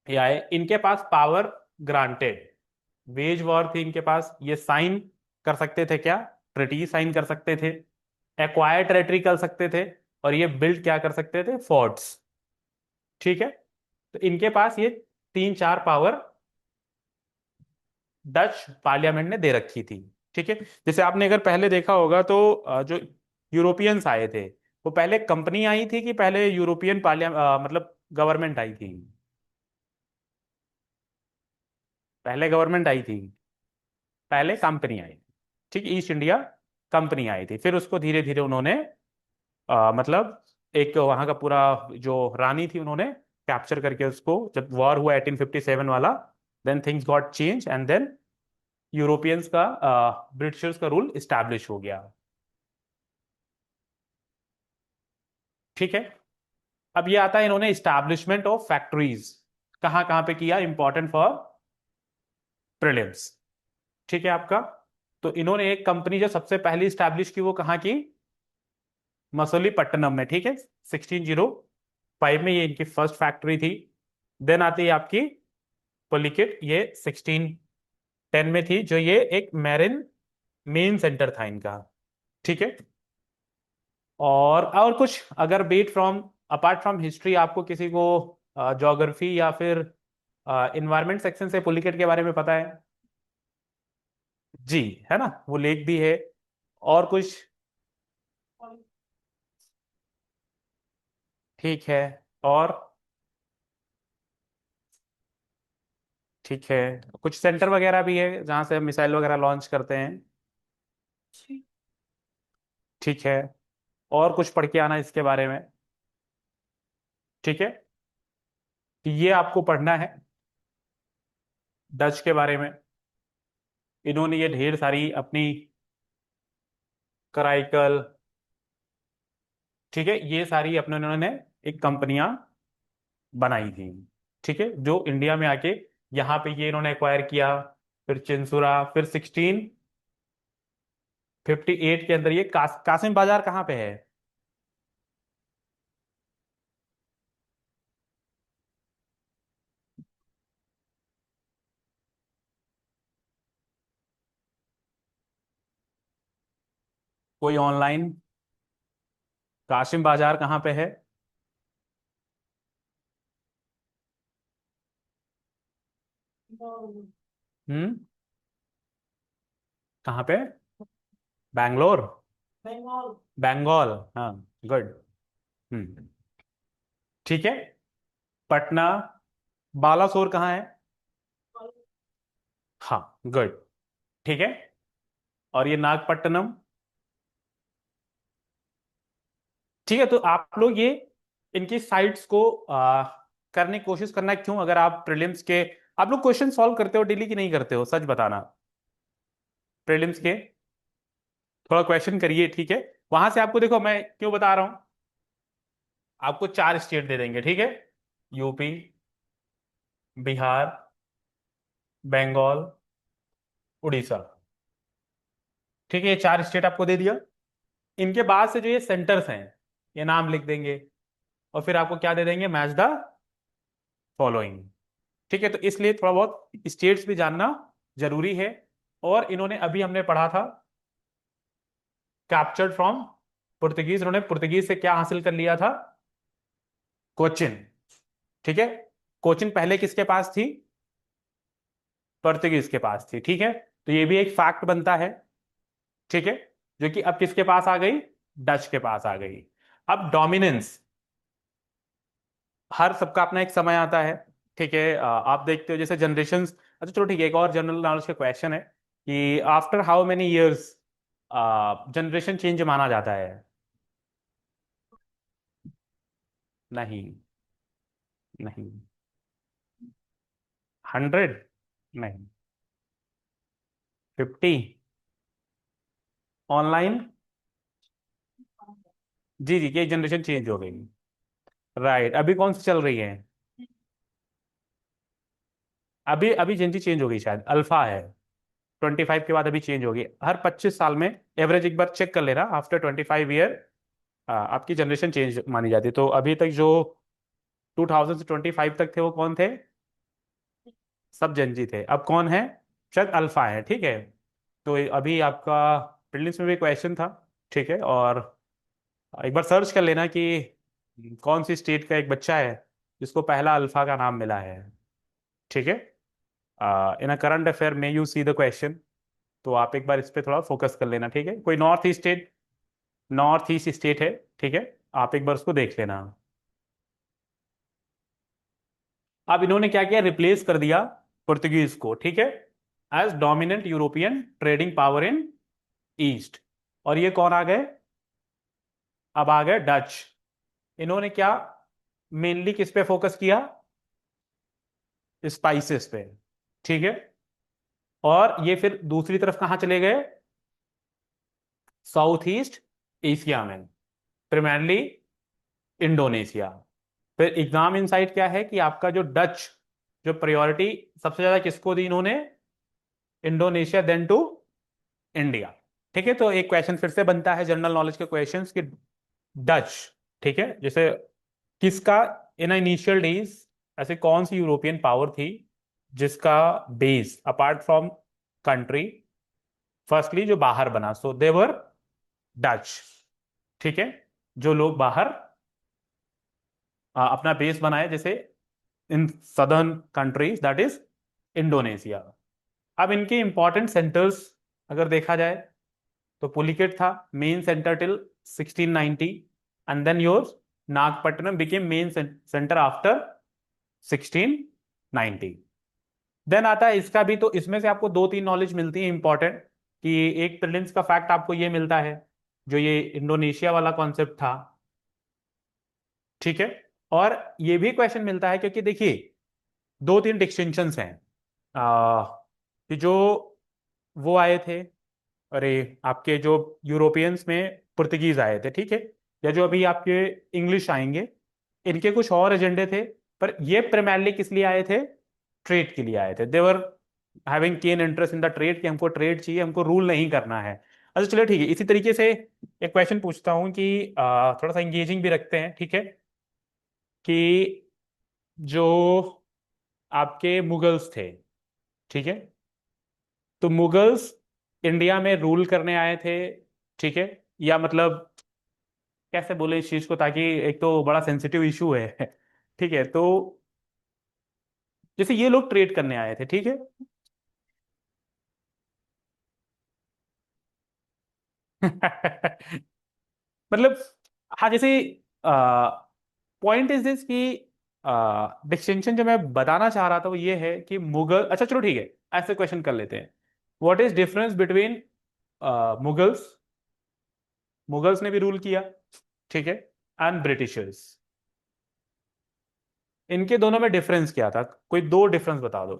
ये आए, इनके पास पावर ग्रांटेड, वेज वॉर थी इनके पास, ये साइन कर सकते थे क्या? ट्रिटी साइन कर सकते थे, एक्वायर टेरिटरी कर सकते थे, और ये बिल्ड क्या कर सकते थे? फोर्ट्स, ठीक है। तो इनके पास ये तीन चार पावर डच पार्लियामेंट ने दे रखी थी, ठीक है। जैसे आपने अगर पहले देखा होगा तो जो यूरोपियंस आए थे, वो पहले कंपनी आई थी कि पहले यूरोपियन पार्लियामेंट मतलब गवर्नमेंट आई थी? पहले गवर्नमेंट आई थी, पहले कंपनी आई थी, ठीक, ईस्ट इंडिया कंपनी आई थी। फिर उसको धीरे धीरे उन्होंने मतलब एक वहां का पूरा जो रानी थी उन्होंने कैप्चर करके उसको, जब वॉर हुआ 1857 वाला, then things got change and then Europeans का ब्रिटिशर्स का रूल इस्टेब्लिश हो गया, ठीक है। अब ये आता है, इन्होंने इस्टेब्लिशमेंट ऑफ फैक्ट्रीज कहाँ कहाँ पे किया, इंपॉर्टेंट फॉर प्रीलिम्स, ठीक है आपका। तो इन्होंने एक कंपनी जो सबसे पहली स्टैब्लिश की वो कहाँ की? मसूलीपट्टनम में, ठीक है, 1605 में ये इनकी फर्स्ट फैक्ट्री थी। देन आती है आपकी पुलिकेट, ये 1610 में थी, जो ये एक मैरिन मेन सेंटर था इनका, ठीक है। और कुछ अगर beat from apart from history आपको किसी को ज्योग्राफी या फिर इन्वायरमेंट सेक्शन से पुलिकेट के बारे में पता है? जी, है ना, वो लेक भी है। और कुछ? ठीक है। और ठीक है। कुछ सेंटर वगैरह भी है जहाँ से हम मिसाइल वगैरह लॉन्च करते हैं। ठीक है। और कुछ पढ़ के आना इसके बारे में। ठीक है। तो ये आपको पढ़ना है डच के बारे में। इन्होंने ये ढेर सारी अपनी कराइकल, ठीक है, ये सारी अपने इन्होंने एक कंपनियां बनाई थी। ठीक है, जो इंडिया में आके यहाँ पे ये इन्होंने एक्वायर किया। फिर चिंसुरा, फिर 1658 के अंदर ये कासिम बाजार कहाँ पे है? कोई ऑनलाइन, कासिम बाजार कहाँ पे है? हम्म। कहाँ पे? बैंगलोर? बंगाल, हाँ। गुड। हम्म। ठीक है। पटना। बालासोर कहाँ है? हाँ, गुड। ठीक है। और ये नागपट्टनम। ठीक है, तो आप लोग ये इनकी साइट्स को करने की कोशिश करना। क्यों? अगर आप प्रीलिम्स के, आप लोग क्वेश्चन सॉल्व करते हो डेली कि नहीं करते हो, सच बताना। प्रीलिम्स के थोड़ा क्वेश्चन करिए, ठीक है। वहां से आपको देखो, मैं क्यों बता रहा हूं, आपको 4 स्टेट दे देंगे, ठीक है। यूपी, बिहार, बंगाल, उड़ीसा। ठीक है, ये 4 स्टेट आपको दे दिया। इनके बाद से जो ये सेंटर्स हैं, ये नाम लिख देंगे। और फिर आपको क्या दे देंगे? Match the following. ठीक है, तो इसलिए थोड़ा बहुत स्टेट्स भी जानना जरूरी है। और इन्होंने अभी हमने पढ़ा था कैप्चर्ड फ्रॉम पुर्तगीज, इन्होंने पुर्तगीज से क्या हासिल कर लिया था? कोचिन। ठीक है। कोचिन पहले किसके पास थी? पुर्तगीज के पास थी। ठीक है, तो ये भी एक फैक्ट बनता है। ठीक है, जो कि अब किसके पास आ गई? डच के पास आ गई। अब डोमिनेंस, हर सबका अपना एक समय आता है। ठीक है, आप देखते हो जैसे जनरेशंस। अच्छा चलो ठीक है, एक और जनरल नॉलेज का क्वेश्चन है कि after how many years generation change माना जाता है? नहीं। नहीं। 100? नहीं। 50? ऑनलाइन? जी जी, कि जनरेशन चेंज हो गई। राइट, अभी कौन सी चल रही है? अभी अभी जेनजी चेंज हो गई, शायद अल्फा है। 25 के बाद अभी चेंज होगी, हर 25 साल में। एवरेज एक बार चेक कर लेना, आफ्टर 25 ईयर आपकी जनरेशन चेंज मानी जाती है। तो अभी तक जो 2000 से 25 तक थे वो कौन थे? सब जेनजी थे। अब कौन है? शायद अल्फा है। ठीक है, तो अभी आपका प्रीलिम्स में भी क्वेश्चन था। ठीक है, और एक बार सर्च कर लेना कि कौन सी स्टेट का एक बच्चा है जिसको पहला अल्फा का नाम मिला है। ठीक है, इन अ करंट अफेयर में यू सी द क्वेश्चन। तो आप एक बार इस पे थोड़ा फोकस कर लेना। ठीक है, कोई north east state, north east state है। ठीक है, आप एक बार उसको देख लेना। अब इन्होंने क्या किया? रिप्लेस कर दिया पुर्तगीज को, ठीक है, as dominant European trading power in east. और ये कौन आ गए? अब आ गए डच। इन्होंने क्या मेनली किस पे फोकस किया? स्पाइसेस पे। ठीक है, और ये फिर दूसरी तरफ कहां चले गए? साउथ ईस्ट एशिया में, primarily इंडोनेशिया। फिर एग्जाम इनसाइट क्या है कि आपका जो डच, जो प्रायोरिटी सबसे ज्यादा किसको दी इन्होंने? Indonesia, then to India. ठीक है, तो एक क्वेश्चन फिर से बनता है जनरल नॉलेज के क्वेश्चंस कि डच, ठीक है, जैसे किसका इन इनिशियल डेज, ऐसे कौन सी यूरोपियन पावर थी जिसका base apart from country, firstly जो बाहर बना, सो देवर डच। ठीक है, जो लोग बाहर अपना बेस बनाए, जैसे in southern countries, that is Indonesia. अब इनके इंपॉर्टेंट सेंटर्स अगर देखा जाए तो पुलिकेट था main centre till 1690, and then your Nagapattinam became main centre after 1690। Then आता है इसका भी, तो इसमें से आपको दो तीन नॉलेज मिलती है इंपॉर्टेंट, कि एक प्रीलिम्स का फैक्ट आपको ये मिलता है, जो ये इंडोनेशिया वाला कॉन्सेप्ट था, ठीक है। और ये भी क्वेश्चन मिलता है, क्योंकि देखिए दो तीन डिस्टिंक्शंस हैं, कि जो वो आए थे, अरे आपके जो यूरोपियंस में पुर्तगीज आए थे, ठीक है, या जो अभी आपके इंग्लिश आएंगे, इनके कुछ और एजेंडे थे, पर ये primarily किस लिए आए थे? ट्रेड के लिए आए थे। They were having keen interest in the trade, कि हमको ट्रेड चाहिए, हमको रूल नहीं करना है। अच्छा चलो ठीक है, इसी तरीके से एक क्वेश्चन पूछता हूँ कि थोड़ा सा इंगेजिंग भी रखते हैं, ठीक है, कि जो आपके मुगल्स थे, ठीक है, तो मुगल्स इंडिया में रूल करने आए थे, ठीक है, या मतलब कैसे बोले इस चीज को, ताकि एक तो बड़ा सेंसिटिव इशू है ठीक है, तो जैसे ये लोग ट्रेड करने आए थे, ठीक है मतलब, हाँ जैसे पॉइंट इज दिस कि डिस्टिंक्शन जो मैं बताना चाह रहा था वो ये है कि मुगल, अच्छा चलो ठीक है, ऐसे क्वेश्चन कर लेते हैं, what is difference between Mughals, Mughals ने भी रूल किया, ठीक है, एंड ब्रिटिशर्स, इनके दोनों में डिफरेंस क्या था? कोई दो डिफरेंस बता दो।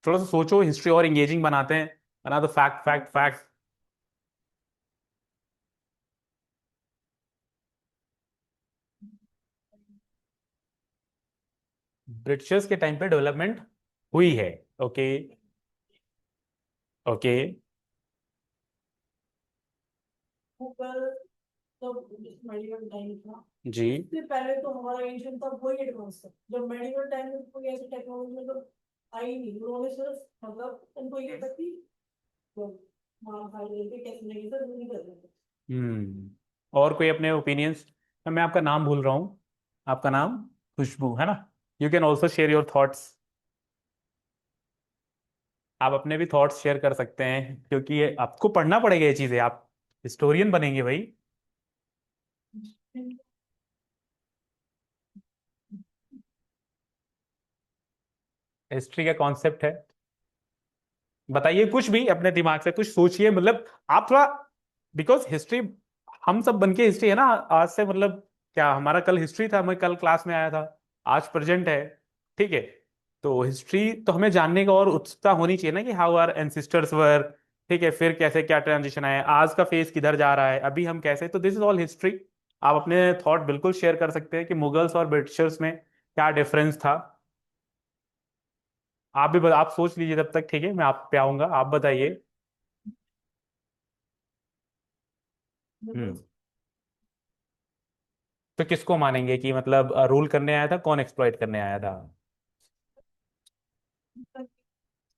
थोड़ा सा सोचो, हिस्ट्री और इंगेजिंग बनाते हैं, बना दो फैक्ट फैक्ट फैक्ट। ब्रिटिशर्स के टाइम पे डेवलपमेंट हुई है, ओके, ओके, गूगल तो मेडिकल टाइम था, जी, उससे पहले तो हमारा एंशियंट था वही एडवांस था। जब मेडिकल टाइम में कोई ऐसी टेक्नोलॉजी मतलब आई नहीं, उन्होंने सिर्फ मतलब उनको ये था कि तो मार खाई लेके कैसे नहीं सर नहीं कर रहे थे। और कोई अपने ओपिनियंस? मैं आपका नाम भूल रहा हूँ, आपका नाम खुशबू है ना? You can also share your thoughts, आप अपने भी थॉट्स शेयर कर सकते हैं, क्योंकि ये आपको पढ़ना पड़ेगा, ये चीजें, आप हिस्टोरियन बनेंगे भाई। हिस्ट्री का कॉन्सेप्ट है, बताइए कुछ भी अपने दिमाग से कुछ सोचिए, मतलब आप थोड़ा, बिकॉज हिस्ट्री, हम सब बन के हिस्ट्री है ना आज से, मतलब क्या हमारा कल हिस्ट्री था, मैं कल क्लास में आया था, आज प्रेजेंट है, ठीक है, तो हिस्ट्री तो हमें जानने का और उत्सुकता होनी चाहिए ना, कि हाउ आर एंसिस्टर्स वर, ठीक है, फिर कैसे क्या ट्रांजिशन आया, आज का फेस किधर जा रहा है, अभी हम कैसे, तो दिस इज ऑल हिस्ट्री। आप अपने थॉट बिल्कुल शेयर कर सकते हैं कि मुगल्स और ब्रिटिशर्स में क्या डिफरेंस था। आप भी आप सोच लीजिए तब तक, ठीक है, मैं आप पे आऊंगा, आप बताइए। हम्म, तो किसको मानेंगे कि मतलब रूल करने आया था, कौन एक्सप्लॉइट करने आया था?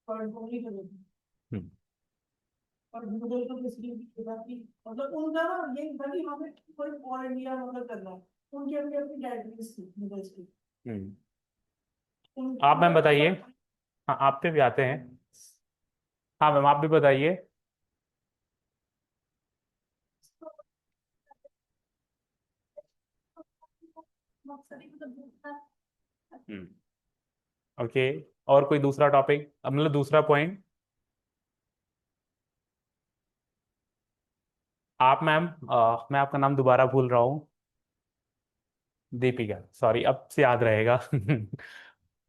और वो नहीं कर रहे थे। हम्म, और गूगल को किसी की था कि मतलब उनका ना ये था कि हमें कोई और इंडिया मतलब करना है। उनकी अपनी अपनी कैटेगरीज थी गूगल्स की। हम्म। आप उनकी मैम मतलब बताइए, हाँ आप पे भी आते हैं, हाँ मैम आप भी बताइए। हम्म, ओके, और कोई दूसरा टॉपिक, मतलब दूसरा पॉइंट? आप मैम, मैं आपका नाम दोबारा भूल रहा हूँ, दीपिका, सॉरी, अब से याद रहेगा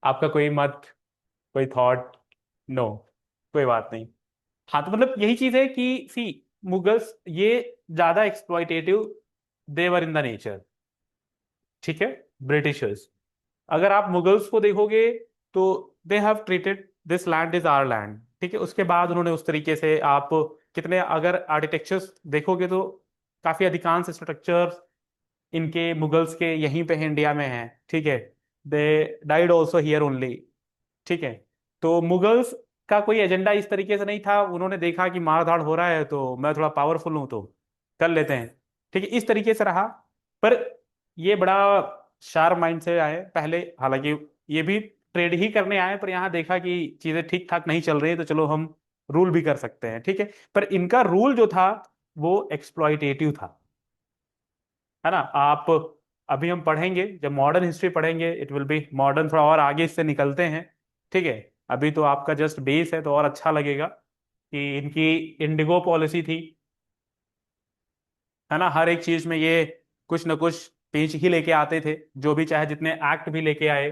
आपका कोई मत, कोई थॉट? नो, कोई बात नहीं। हाँ तो मतलब यही चीज है कि सी, मुगल्स ये ज्यादा exploitative they were in the nature, ठीक है, ब्रिटिशर्स, अगर आप मुगल्स को देखोगे तो they have treated this land is our land, ठीक है, उसके बाद उन्होंने उस तरीके से, आप कितने अगर आर्किटेक्चर्स देखोगे तो काफी अधिकांश स्ट्रक्चर्स इनके मुगल्स के यहीं पे इंडिया में हैं, ठीक है, they died also here only, ठीक है, तो मुगल्स का कोई एजेंडा इस तरीके से नहीं था, उन्होंने देखा कि मार धाड़ हो रहा है तो मैं थोड़ा पावरफुल हूं तो कर लेते हैं, ठीक है, इस तरीके से रहा। पर ये बड़ा शार्प माइंड से आए पहले, हालांकि ये भी ट्रेड ही करने आए, पर यहाँ देखा कि चीजें ठीक ठाक नहीं चल रही है, तो चलो हम रूल भी कर सकते हैं, ठीक है, पर इनका रूल जो था वो एक्सप्लॉइटेटिव था, है ना? आप अभी हम पढ़ेंगे, जब मॉडर्न हिस्ट्री पढ़ेंगे इट विल बी मॉडर्न, थोड़ा और आगे इससे निकलते हैं। ठीक है, अभी तो आपका जस्ट बेस है तो और अच्छा लगेगा कि इनकी इंडिगो पॉलिसी थी, है ना। हर एक चीज में ये कुछ ना कुछ पेंच ही लेके आते थे, जो भी चाहे, जितने एक्ट भी लेके आए।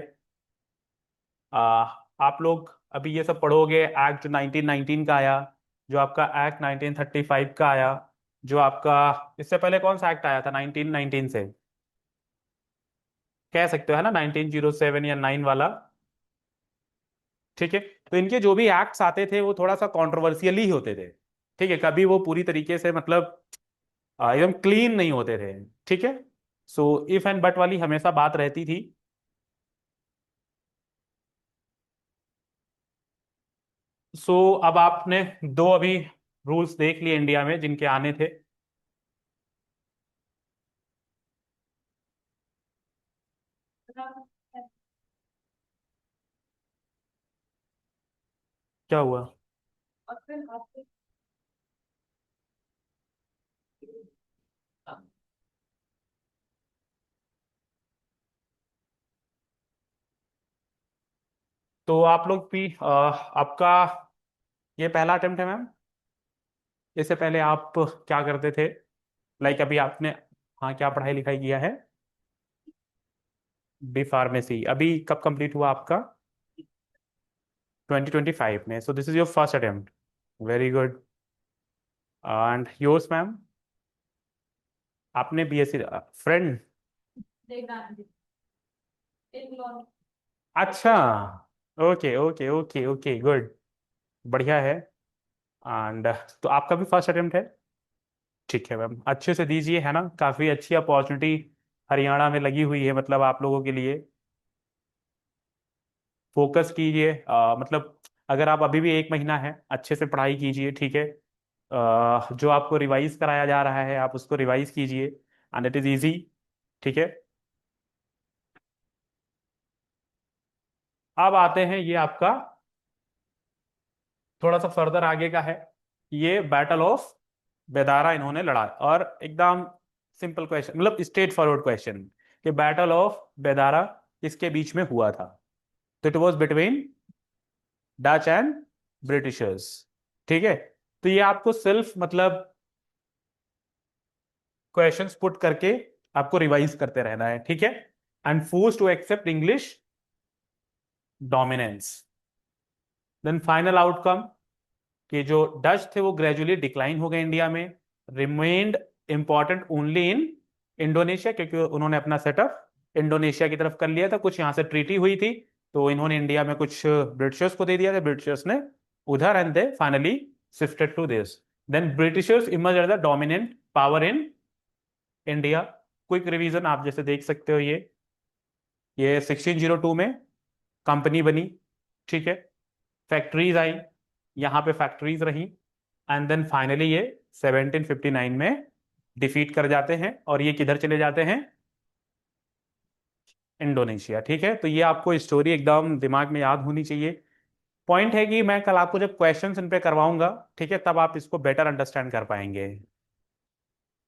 आ, आप लोग अभी ये सब पढ़ोगे, एक्ट जो 1919 का आया, जो आपका एक्ट 1935 का आया, जो आपका इससे पहले कौन सा एक्ट आया था 1919 से, कह सकते हो, है ना, 1907 या 9 वाला। ठीक है, तो इनके जो भी एक्ट्स आते थे वो थोड़ा सा कॉन्ट्रोवर्शियल ही होते थे। ठीक है, कभी वो पूरी तरीके से मतलब एकदम क्लीन नहीं होते थे। ठीक है, सो इफ एंड बट वाली हमेशा बात रहती थी। सो अब आपने दो अभी रूल्स देख लिए इंडिया में जिनके आने थे। क्या हुआ? तो आप लोग भी आपका ये पहला अटेम्प्ट है मैम? इससे पहले आप क्या करते थे, लाइक अभी आपने, हाँ, क्या पढ़ाई लिखाई किया है? B pharmacy. अभी कब कंप्लीट हुआ आपका? 2025 में, so this is your first attempt. Very good. And yours ma'am? आपने बीएससी फ्रेंड? अच्छा, okay okay okay okay, good, बढ़िया है। एंड तो आपका भी फर्स्ट अटेम्प्ट है? ठीक है मैम, अच्छे से दीजिए, है ना, काफ़ी अच्छी अपॉर्चुनिटी हरियाणा में लगी हुई है, मतलब आप लोगों के लिए। फोकस कीजिए, मतलब अगर आप अभी भी एक महीना है, अच्छे से पढ़ाई कीजिए। ठीक है, जो आपको रिवाइज कराया जा रहा है आप उसको रिवाइज कीजिए, एंड इट इज़ इजी। ठीक है, अब आते हैं, ये आपका थोड़ा सा फर्दर आगे का है। ये बैटल ऑफ बेदारा इन्होंने लड़ा, और एकदम सिंपल क्वेश्चन, मतलब स्ट्रेट फॉरवर्ड क्वेश्चन, कि बैटल ऑफ बेदारा किसके बीच में हुआ था? तो it was between Dutch and Britishers. ठीक है, तो ये आपको सिर्फ मतलब क्वेश्चंस पुट करके आपको रिवाइज करते रहना है। ठीक है, and force to accept English dominance. Then final outcome, कि जो डच थे वो ग्रेजुअली डिक्लाइन हो गए इंडिया में, remained important only in Indonesia, क्योंकि उन्होंने अपना सेटअप इंडोनेशिया की तरफ कर लिया था, कुछ यहाँ से ट्रीटी हुई थी, तो इन्होंने इंडिया में कुछ ब्रिटिशर्स को दे दिया था, ब्रिटिशर्स ने उधर, and they finally shifted to this. Then Britishers emerge as the dominant power in India. Quick revision आप जैसे देख सकते हो, ये 1602 में कंपनी बनी। ठीक है, फैक्ट्रीज आई, यहाँ पे फैक्ट्रीज रही, एंड देन फाइनली ये 1759 में डिफीट कर जाते हैं, और ये किधर चले जाते हैं? इंडोनेशिया। ठीक है, तो ये आपको स्टोरी एकदम दिमाग में याद होनी चाहिए। पॉइंट है कि मैं कल आपको जब क्वेश्चंस इन पे करवाऊंगा, ठीक है, तब आप इसको बेटर अंडरस्टैंड कर पाएंगे।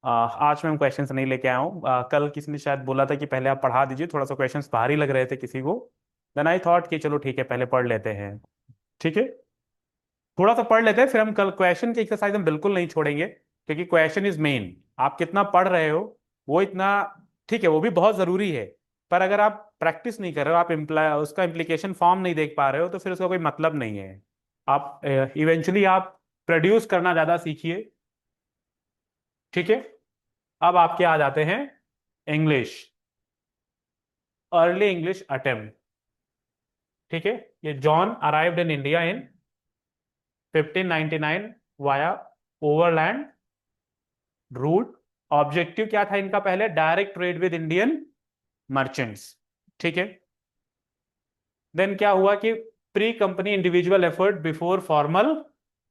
आज मैं क्वेश्चंस नहीं लेके आया हूँ। कल किसी ने शायद बोला था कि पहले आप पढ़ा दीजिए, थोड़ा सा क्वेश्चंस भारी लग रहे थे किसी को। देन आई थॉट कि चलो ठीक है, पहले पढ़ लेते हैं। ठीक है, थोड़ा सा पढ़ लेते हैं, फिर हम कल क्वेश्चन की एक्सरसाइज हम बिल्कुल नहीं छोड़ेंगे, क्योंकि क्वेश्चन इज मेन। आप कितना पढ़ रहे हो वो इतना, ठीक है, वो भी बहुत जरूरी है, पर अगर आप प्रैक्टिस नहीं कर रहे हो, आप उसका इम्प्लीकेशन फॉर्म नहीं देख पा रहे हो, तो फिर उसका कोई मतलब नहीं है। आप इवेंचुअली आप प्रोड्यूस करना ज्यादा सीखिए। ठीक है, अब आपके आ जाते हैं इंग्लिश, अर्ली इंग्लिश अटेम्प्ट। ठीक है, ये John arrived in India in 1599 via overland route. Objective क्या था इनका? पहले direct trade with Indian merchants. ठीक है, देन क्या हुआ कि pre company individual effort before formal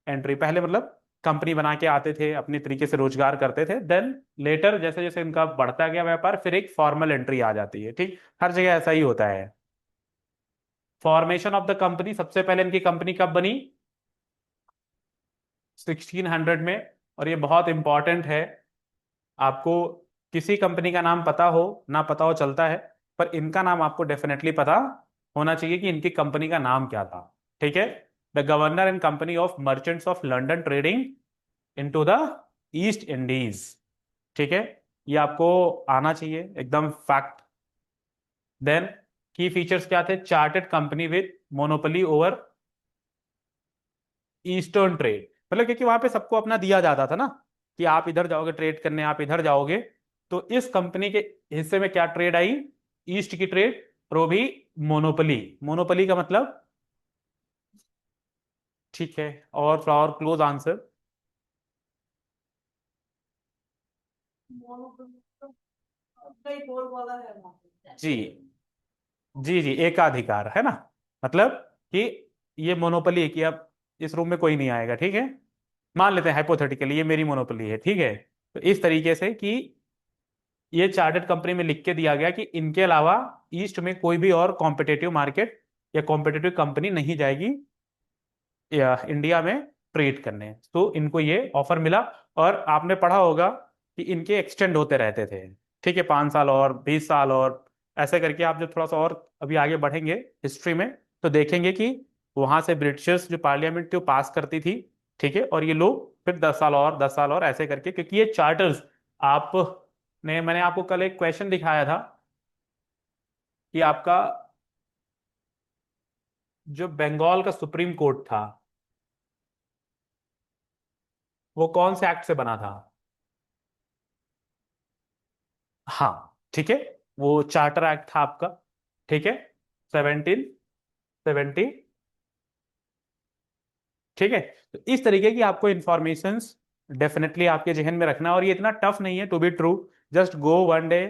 entry, पहले मतलब कंपनी बना के आते थे, अपने तरीके से रोजगार करते थे, देन लेटर जैसे जैसे इनका बढ़ता गया व्यापार, फिर एक फॉर्मल एंट्री आ जाती है। ठीक, हर जगह ऐसा ही होता है। फॉर्मेशन ऑफ द कंपनी, सबसे पहले इनकी कंपनी कब बनी? 1600 में, और ये बहुत इंपॉर्टेंट है आपको, किसी कंपनी का नाम पता हो ना पता हो चलता है, पर इनका नाम आपको डेफिनेटली पता होना चाहिए कि इनकी कंपनी का नाम क्या था। ठीक है। The governor and company of merchants of London trading into the east Indies. ठीक है, ये आपको आना चाहिए एकदम फैक्ट। देन की फीचर्स क्या थे? Chartered company with monopoly over eastern trade. मतलब क्योंकि वहां पे सबको अपना दिया जाता था ना, कि आप इधर जाओगे ट्रेड करने, आप इधर जाओगे, तो इस कंपनी के हिस्से में क्या ट्रेड आई? ईस्ट की ट्रेड। और वो भी मोनोपोली। मोनोपोली का मतलब? ठीक है, और फ्लावर क्लोज आंसर। कई बोर्ड वाला है वहाँ पे। जी जी जी, एकाधिकार है ना, मतलब कि ये मोनोपोली है कि अब इस रूम में कोई नहीं आएगा। ठीक है, मान लेते हैं हाइपोथेटिकली ये मेरी मोनोपोली है। ठीक है, तो इस तरीके से कि ये चार्टर्ड कंपनी में लिख के दिया गया कि इनके अलावा ईस्ट में कोई भी और कॉम्पिटेटिव मार्केट या कॉम्पिटेटिव कंपनी नहीं जाएगी या इंडिया में ट्रेड करने। तो इनको ये ऑफर मिला। और आपने पढ़ा होगा कि इनके एक्सटेंड होते रहते थे। ठीक है, 5 साल और 20 साल और ऐसे करके आप जब थोड़ा सा और अभी आगे बढ़ेंगे हिस्ट्री में, तो देखेंगे कि वहां से ब्रिटिशर्स जो पार्लियामेंट थी वो पास करती थी। ठीक है, और ये लोग फिर 10 साल और 10 साल और ऐसे करके, क्योंकि ये चार्टर्स आप ने मैंने आपको कल एक क्वेश्चन दिखाया था कि आपका जो बंगाल का सुप्रीम कोर्ट था वो कौन से एक्ट से बना था? हाँ ठीक है, वो चार्टर एक्ट था आपका। ठीक है, 1770। ठीक है, तो इस तरीके की आपको इंफॉर्मेशंस डेफिनेटली आपके जहन में रखना, और ये इतना टफ नहीं है to be true. Just go one day.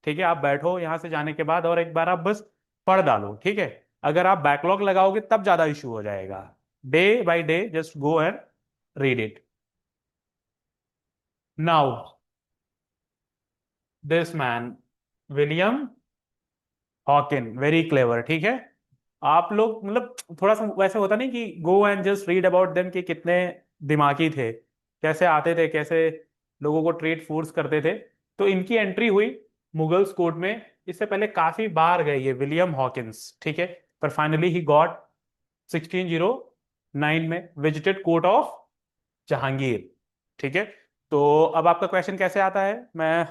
ठीक है, आप बैठो यहां से जाने के बाद और एक बार आप बस पढ़ डालो। ठीक है, अगर आप बैकलॉग लगाओगे तब ज्यादा इशू हो जाएगा। Day by day just go and read it. Now this man William Hawking very clever. ठीक है, आप लोग मतलब थोड़ा सा वैसे होता नहीं कि गो and just read about them कि कितने दिमागी थे, कैसे आते थे, कैसे लोगों को ट्रेड फोर्स करते थे। तो इनकी एंट्री हुई मुगल्स कोर्ट में। इससे पहले काफी बार गए ये विलियम हॉकिंस। ठीक है, पर फाइनली ही गॉट 1609 में विजिटेड कोर्ट ऑफ जहांगीर। ठीक है, तो अब आपका क्वेश्चन कैसे आता है? मैं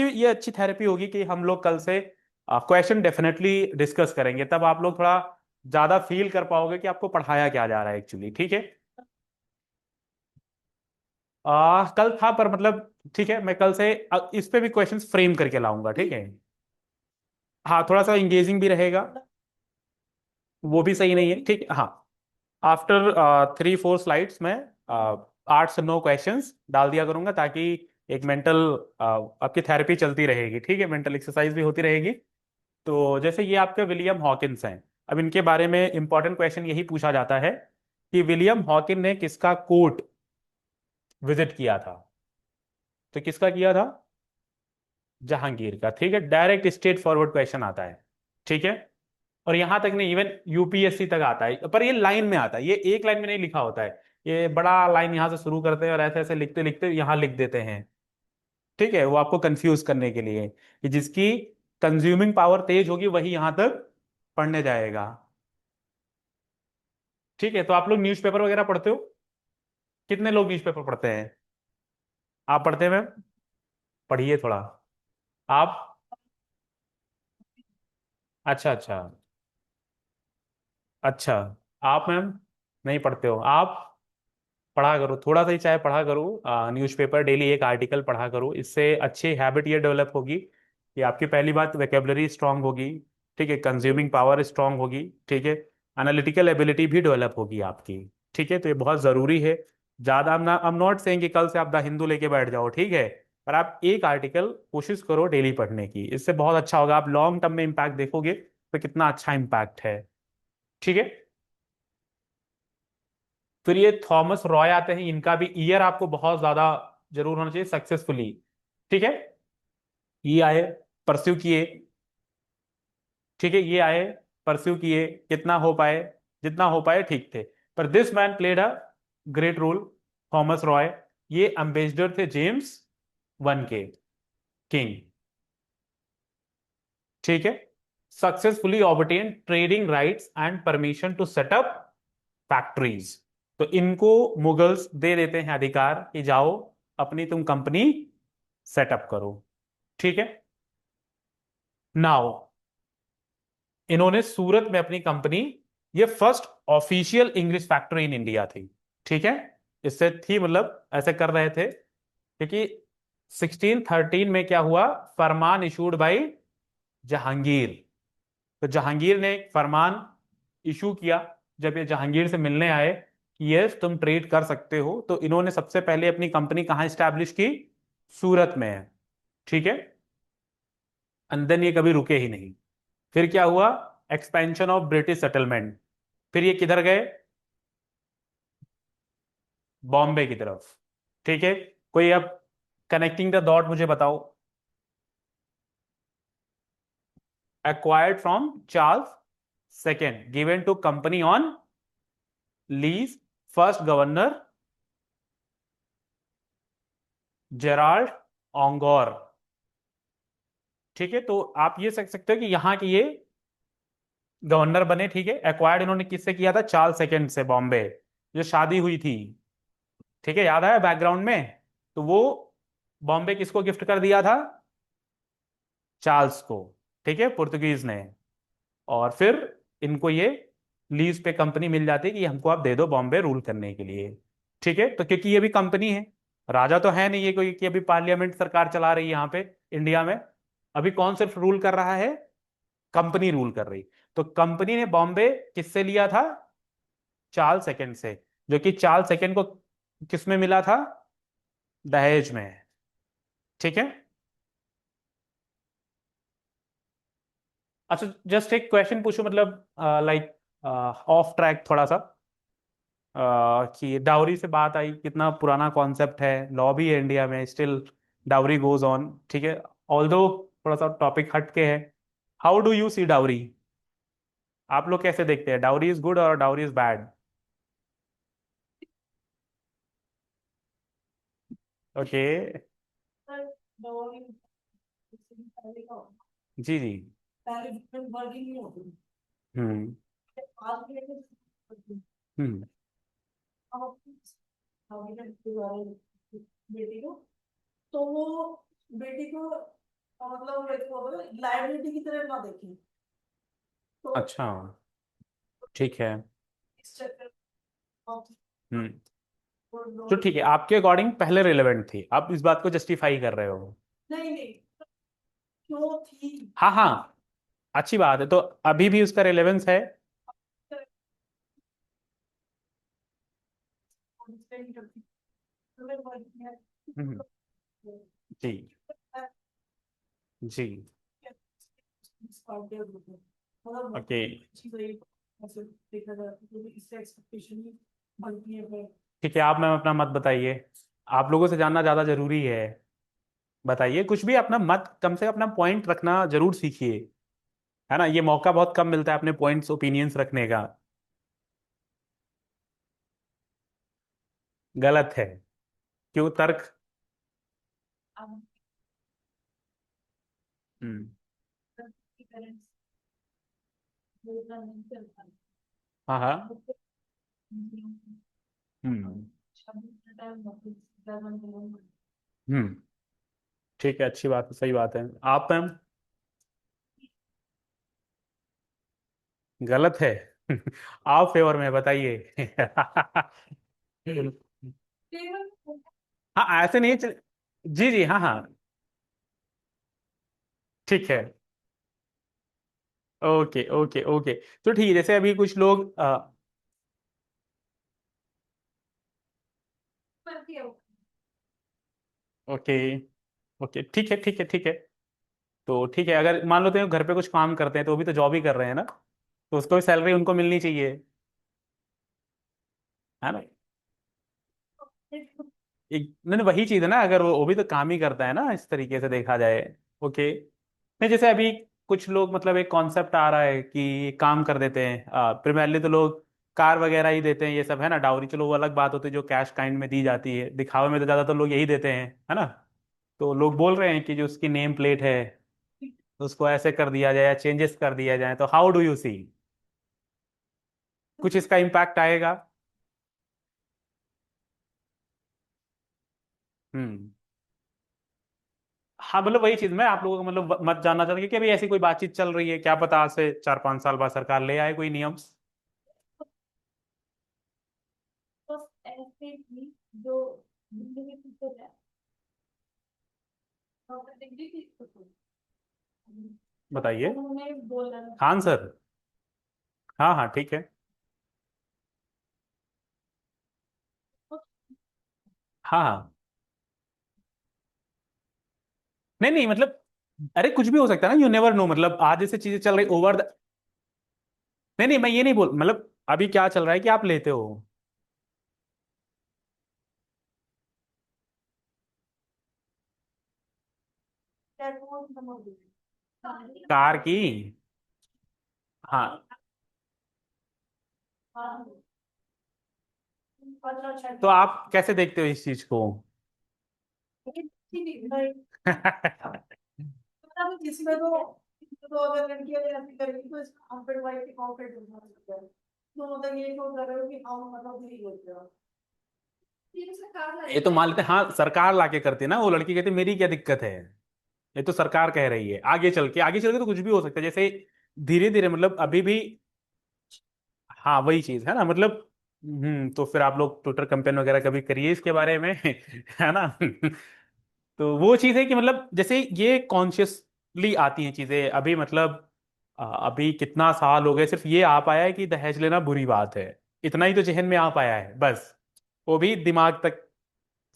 ये अच्छी थेरेपी होगी कि हम लोग कल से क्वेश्चन डेफिनेटली डिस्कस करेंगे, तब आप लोग थोड़ा ज्यादा फील कर पाओगे कि आपको पढ़ाया क्या जा रहा है एक्चुअली। ठीक है, कल था पर मतलब ठीक है, मैं कल से इस पे भी क्वेश्चंस फ्रेम करके लाऊंगा। ठीक है, हाँ थोड़ा सा इंगेजिंग भी रहेगा। वो भी सही नहीं है। ठीक है, हाँ, आफ्टर 3-4 स्लाइड्स में 8 से 9 क्वेश्चंस डाल दिया करूंगा, ताकि एक मेंटल आपकी थेरेपी चलती रहेगी। ठीक है, मेंटल एक्सरसाइज भी होती रहेगी। तो जैसे ये आपके विलियम हॉकिंस हैं, अब इनके बारे में इंपॉर्टेंट क्वेश्चन यही पूछा जाता है कि विलियम हॉकिन ने किसका कोर्ट विजिट किया था? तो किसका किया था? जहांगीर का। ठीक है, डायरेक्ट स्ट्रेट फॉरवर्ड क्वेश्चन आता है। ठीक है, और यहां तक नहीं, इवन यूपीएससी तक आता है, पर ये लाइन में आता है, ये एक लाइन में नहीं लिखा होता है। ये बड़ा लाइन यहां से शुरू करते हैं और ऐसे ऐसे लिखते लिखते यहां लिख देते हैं। ठीक है, वो आपको कंफ्यूज करने के लिए कि जिसकी कंज्यूमिंग पावर तेज होगी वही यहां तक पढ़ने जाएगा। ठीक है, तो आप लोग न्यूज़पेपर वगैरह पढ़ते हो? कितने लोग न्यूज़पेपर पढ़ते हैं? आप पढ़ते हैं मैम? पढ़िए थोड़ा। आप? अच्छा अच्छा। अच्छा, आप मैम नहीं पढ़ते हो? आप पढ़ा करो थोड़ा सा ही, चाहे पढ़ा करो न्यूज़पेपर, डेली एक आर्टिकल पढ़ा करो। इससे अच्छी हैबिट ये डेवलप होगी कि आपकी पहली बात वेकेबलरी स्ट्रांग होगी। ठीक है, कंज्यूमिंग पावर स्ट्रांग होगी। ठीक है, एनालिटिकल एबिलिटी भी डेवलप होगी आपकी। ठीक है, तो ये बहुत ज़रूरी है। ज़्यादा आई एम नॉट सेइंग कि कल से आप द हिंदू लेके बैठ जाओ। ठीक है, पर आप एक आर्टिकल कोशिश करो डेली पढ़ने की, इससे बहुत अच्छा होगा। आप लॉन्ग टर्म में इम्पैक्ट देखोगे तो कितना अच्छा इम्पैक्ट है। ठीक है, फिर ये थॉमस रॉय आते हैं, इनका भी ईयर आपको बहुत ज्यादा जरूर होना चाहिए, सक्सेसफुली। ठीक है, ये आए, परस्यू किए। ठीक है, ये आए, परस्यू किए, कितना हो पाए, जितना हो पाए ठीक थे। पर this man played a great role, Thomas Roy. ये एम्बेसडर थे जेम्स वन के। किंग। ठीक है। Successfully obtain trading rights and permission to set up factories. तो इनको मुगल्स दे देते हैं अधिकार कि जाओ अपनी तुम कंपनी सेटअप करो। ठीक है। नाउ इन्होंने सूरत में अपनी कंपनी, ये first official English factory in India थी। ठीक है। इससे थी मतलब ऐसे कर रहे थे क्योंकि 1613 में क्या हुआ, फरमान इशूड बाई जहांगीर। तो जहांगीर ने एक फरमान इशू किया। जब ये जहांगीर से मिलने आए कि यस तुम ट्रेड कर सकते हो, तो इन्होंने सबसे पहले अपनी कंपनी कहाँ स्टैब्लिश की, सूरत में है। ठीक है। एंड देन ये कभी रुके ही नहीं। फिर क्या हुआ, एक्सपेंशन ऑफ ब्रिटिश सेटलमेंट। फिर ये किधर गए, बॉम्बे की तरफ। ठीक है। कोई अब कनेक्टिंग द डॉट मुझे बताओ। Acquired from Charles second, given to company on lease, first governor Gerald Aungier. ठीक है। तो आप ये सक सकते हो कि यहाँ की ये गवर्नर बने। ठीक है। एक्वायर्ड इन्होंने किससे किया था, चार्ल्स सेकेंड से, बॉम्बे, जो शादी हुई थी। ठीक है, याद आया बैकग्राउंड में। तो वो बॉम्बे किसको गिफ्ट कर दिया था, चार्ल्स को। ठीक है, पुर्तगीज ने। और फिर इनको ये लीज पे कंपनी मिल जाती है कि हमको आप दे दो बॉम्बे रूल करने के लिए। ठीक है। तो क्योंकि ये भी कंपनी है, राजा तो है नहीं ये कोई कि अभी पार्लियामेंट सरकार चला रही है यहाँ पे इंडिया में। अभी कौन सिर्फ रूल कर रहा है, कंपनी रूल कर रही। तो कंपनी ने बॉम्बे किससे लिया था, चार्ल्स सेकंड से। जो कि चार्ल्स सेकंड को किस में मिला था, दहेज में। ठीक है। अच्छा, जस्ट एक क्वेश्चन पूछूं, मतलब लाइक ऑफ ट्रैक थोड़ा सा, कि डाउरी से बात आई, कितना पुराना कॉन्सेप्ट है, लॉ भी है इंडिया में, स्टिल डाउरी गोज ऑन। ठीक है। ऑल्दो थोड़ा सा टॉपिक हट के है। How do you see dowry, आप लोग कैसे देखते हैं, डाउरी इज गुड और dowry is bad? Okay. Sir दवाई पहले का जी जी। पहले डिफरेंट वर्किंग नहीं होती, हम्म। आज के लिए हम्म। अब हम बेटी को, तो वो बेटी को मतलब लाइबिलिटी की तरह ना देखें, तो अच्छा। ठीक है। इस चक्कर में हम्म। वो तो लोग ठीक है, आपके अकॉर्डिंग पहले रिलेवेंट थी, आप इस बात को जस्टिफाई कर रहे हो? नहीं नहीं क्यों थी। हाँ हाँ, अच्छी बात है, तो अभी भी उसका रिलेवेंस है। हम्म। जी जी। मतलब ओके। चीज है, ऐसे देखा जाए तो इससे एक्सपेक्टेशन ही बनती है फिर। ठीक है, आप मैम अपना मत बताइए, आप लोगों से जानना ज्यादा जरूरी है। बताइए कुछ भी, अपना मत, कम से कम अपना पॉइंट रखना जरूर सीखिए। है ना, ये मौका बहुत कम मिलता है अपने पॉइंट्स ओपिनियंस रखने का। गलत है, क्यों तर्क? अब हम्म। पेरेंट्स बोलना नहीं चलता, हाँ हाँ। हम्म। शादी टाइम वापस ज्यादा नहीं। हम्म। ठीक है, अच्छी बात है, सही बात है। आप मैम? गलत है। आप फेवर में बताइए। हाँ ऐसे नहीं चल। जी जी, हाँ हाँ। ठीक है। Okay okay okay. तो ठीक है, जैसे अभी कुछ लोग ओके ओके, ठीक है ठीक है ठीक है। तो ठीक है, अगर मान लो तो घर पे कुछ काम करते हैं तो वो भी तो जॉब ही कर रहे हैं ना, तो उसको भी सैलरी उनको मिलनी चाहिए। है ना। एक नहीं नहीं, वही चीज है ना, अगर वो भी तो काम ही करता है ना, इस तरीके से देखा जाए। ओके। नहीं, जैसे अभी कुछ लोग, मतलब एक कॉन्सेप्ट आ रहा है कि काम कर देते हैं, प्रिमाइरली तो लोग कार वगैरह ही देते हैं, ये सब है ना, डाउरी चलो वो अलग बात होती है जो कैश काइंड में दी जाती है, दिखावे में तो ज्यादातर लोग यही देते हैं, है ना। तो लोग बोल रहे हैं कि जो उसकी नेम प्लेट है उसको ऐसे कर दिया जाए या चेंजेस कर दिया जाए, तो हाउ डू यू सी, कुछ इसका इम्पैक्ट आएगा? हम्म। हाँ मतलब वही चीज मैं आप लोगों को मतलब मत जानना चाहता कि अभी ऐसी कोई बातचीत चल रही है, क्या पता आज से 4-5 साल बाद सरकार ले आए कोई नियम। बस ऐसे ही जो दिल्ली में टीचर है, डॉक्टर डिग्री की बताइए। उन्होंने बोला खान सर। हाँ हाँ ठीक है। हाँ हाँ। नहीं नहीं मतलब, अरे कुछ भी हो सकता है ना, यू नेवर नो, मतलब आज जैसे चीजें चल रही ओवर द। नहीं नहीं मैं ये नहीं बोल, मतलब अभी क्या चल रहा है कि आप लेते हो कार की। हाँ तो आप कैसे देखते हो इस चीज को? किसी में तो अगर लड़कियां ऐसी करेंगी तो इसका हस्बैंड वाइफ की कॉन्फ्लिक्ट हो सकता है, तो मतलब ये सोच रहे हो कि हम मतलब नहीं होते हो, ये सरकार ये तो मान लेते हैं, हाँ सरकार लाके करती है ना, वो लड़की कहती है मेरी क्या दिक्कत है, ये तो सरकार कह रही है, आगे चल के तो कुछ भी हो सकता है, जैसे धीरे धीरे मतलब अभी भी। हाँ वही चीज है ना मतलब। तो फिर आप लोग ट्विटर कैंपेन वगैरह कभी करिए इसके बारे में है ना। तो वो चीज है कि मतलब जैसे ये कॉन्शियसली आती हैं चीजें अभी, मतलब अभी कितना साल हो गए सिर्फ ये आ पाया है कि दहेज लेना बुरी बात है, इतना ही तो जहन में आ पाया है बस, वो भी दिमाग तक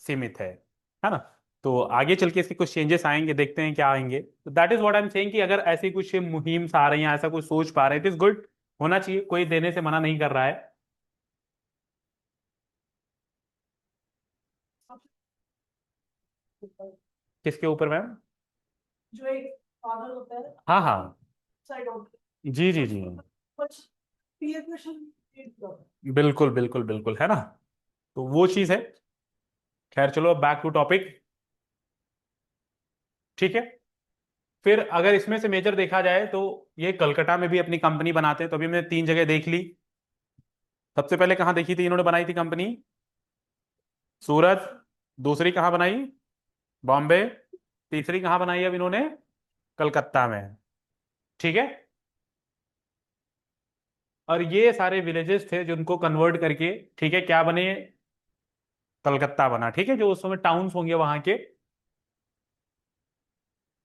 सीमित है ना। तो आगे चल के इसके कुछ चेंजेस आएंगे, देखते हैं क्या आएंगे, तो that is what I am saying कि अगर ऐसी कुछ मुहिम आ रही है, ऐसा कुछ सोच पा रहे हैं, इट इज गुड, होना चाहिए, कोई देने से मना नहीं कर रहा है। किसके ऊपर मैम? जो एक फादर होता है हाँ हाँ। साइड ऑफ जी जी जी। कुछ पीयर प्रेशर। बिल्कुल बिल्कुल बिल्कुल है ना। तो वो चीज है। खैर चलो अब बैक टू टॉपिक। ठीक है। फिर अगर इसमें से मेजर देखा जाए तो ये कलकत्ता में भी अपनी कंपनी बनाते हैं, तो अभी मैंने 3 जगह देख ली। सबसे पहले कहाँ देखी थी इन्होंने बनाई थी कंपनी? सूरत। दूसरी कहाँ बनाई? बॉम्बे। तीसरी कहाँ बनाई अब इन्होंने? कलकत्ता में। ठीक है। और ये सारे विलेजेस थे जिनको कन्वर्ट करके, ठीक है, क्या बने? कलकत्ता बना, ठीक है, जो उस समय टाउन्स होंगे वहां के।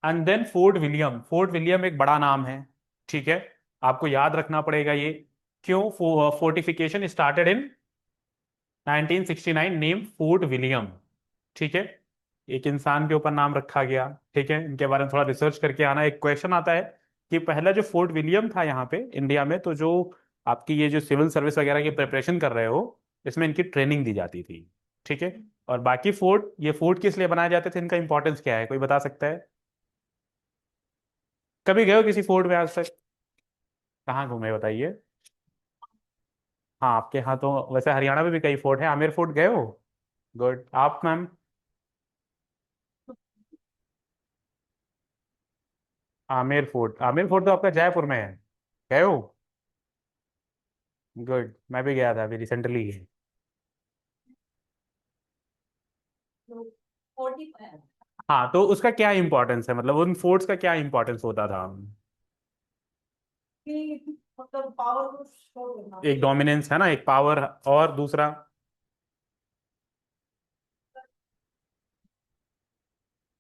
एंड देन फोर्ट विलियम एक बड़ा नाम है, ठीक है, आपको याद रखना पड़ेगा ये। क्यों? Fortification started in 1969, name fort William. ठीक है। एक इंसान के ऊपर नाम रखा गया। ठीक है, इनके बारे में थोड़ा रिसर्च करके आना। एक क्वेश्चन आता है कि पहला जो फोर्ट विलियम था यहाँ पे इंडिया में, तो जो आपकी ये जो सिविल सर्विस वगैरह की प्रिपरेशन कर रहे हो, इसमें इनकी ट्रेनिंग दी जाती थी। ठीक है। और बाकी ये फोर्ट किस लिए बनाए जाते थे, इनका इंपॉर्टेंस क्या है, कोई बता सकता है? कभी गए हो किसी फोर्ट में आज तक? कहाँ घूमे बताइए। हाँ आपके यहाँ तो वैसे हरियाणा में भी कई फोर्ट हैं, आमेर फोर्ट गए हो? गुड। आप मैम? आमेर फोर्ट तो आपका जयपुर में है, गए हो? गुड, मैं भी गया था अभी रिसेंटली। हाँ तो उसका क्या इंपॉर्टेंस है, मतलब उन फोर्ट्स का क्या इंपॉर्टेंस होता था? कि मतलब पावर को शो करना, एक डोमिनेंस है ना, एक पावर, और दूसरा?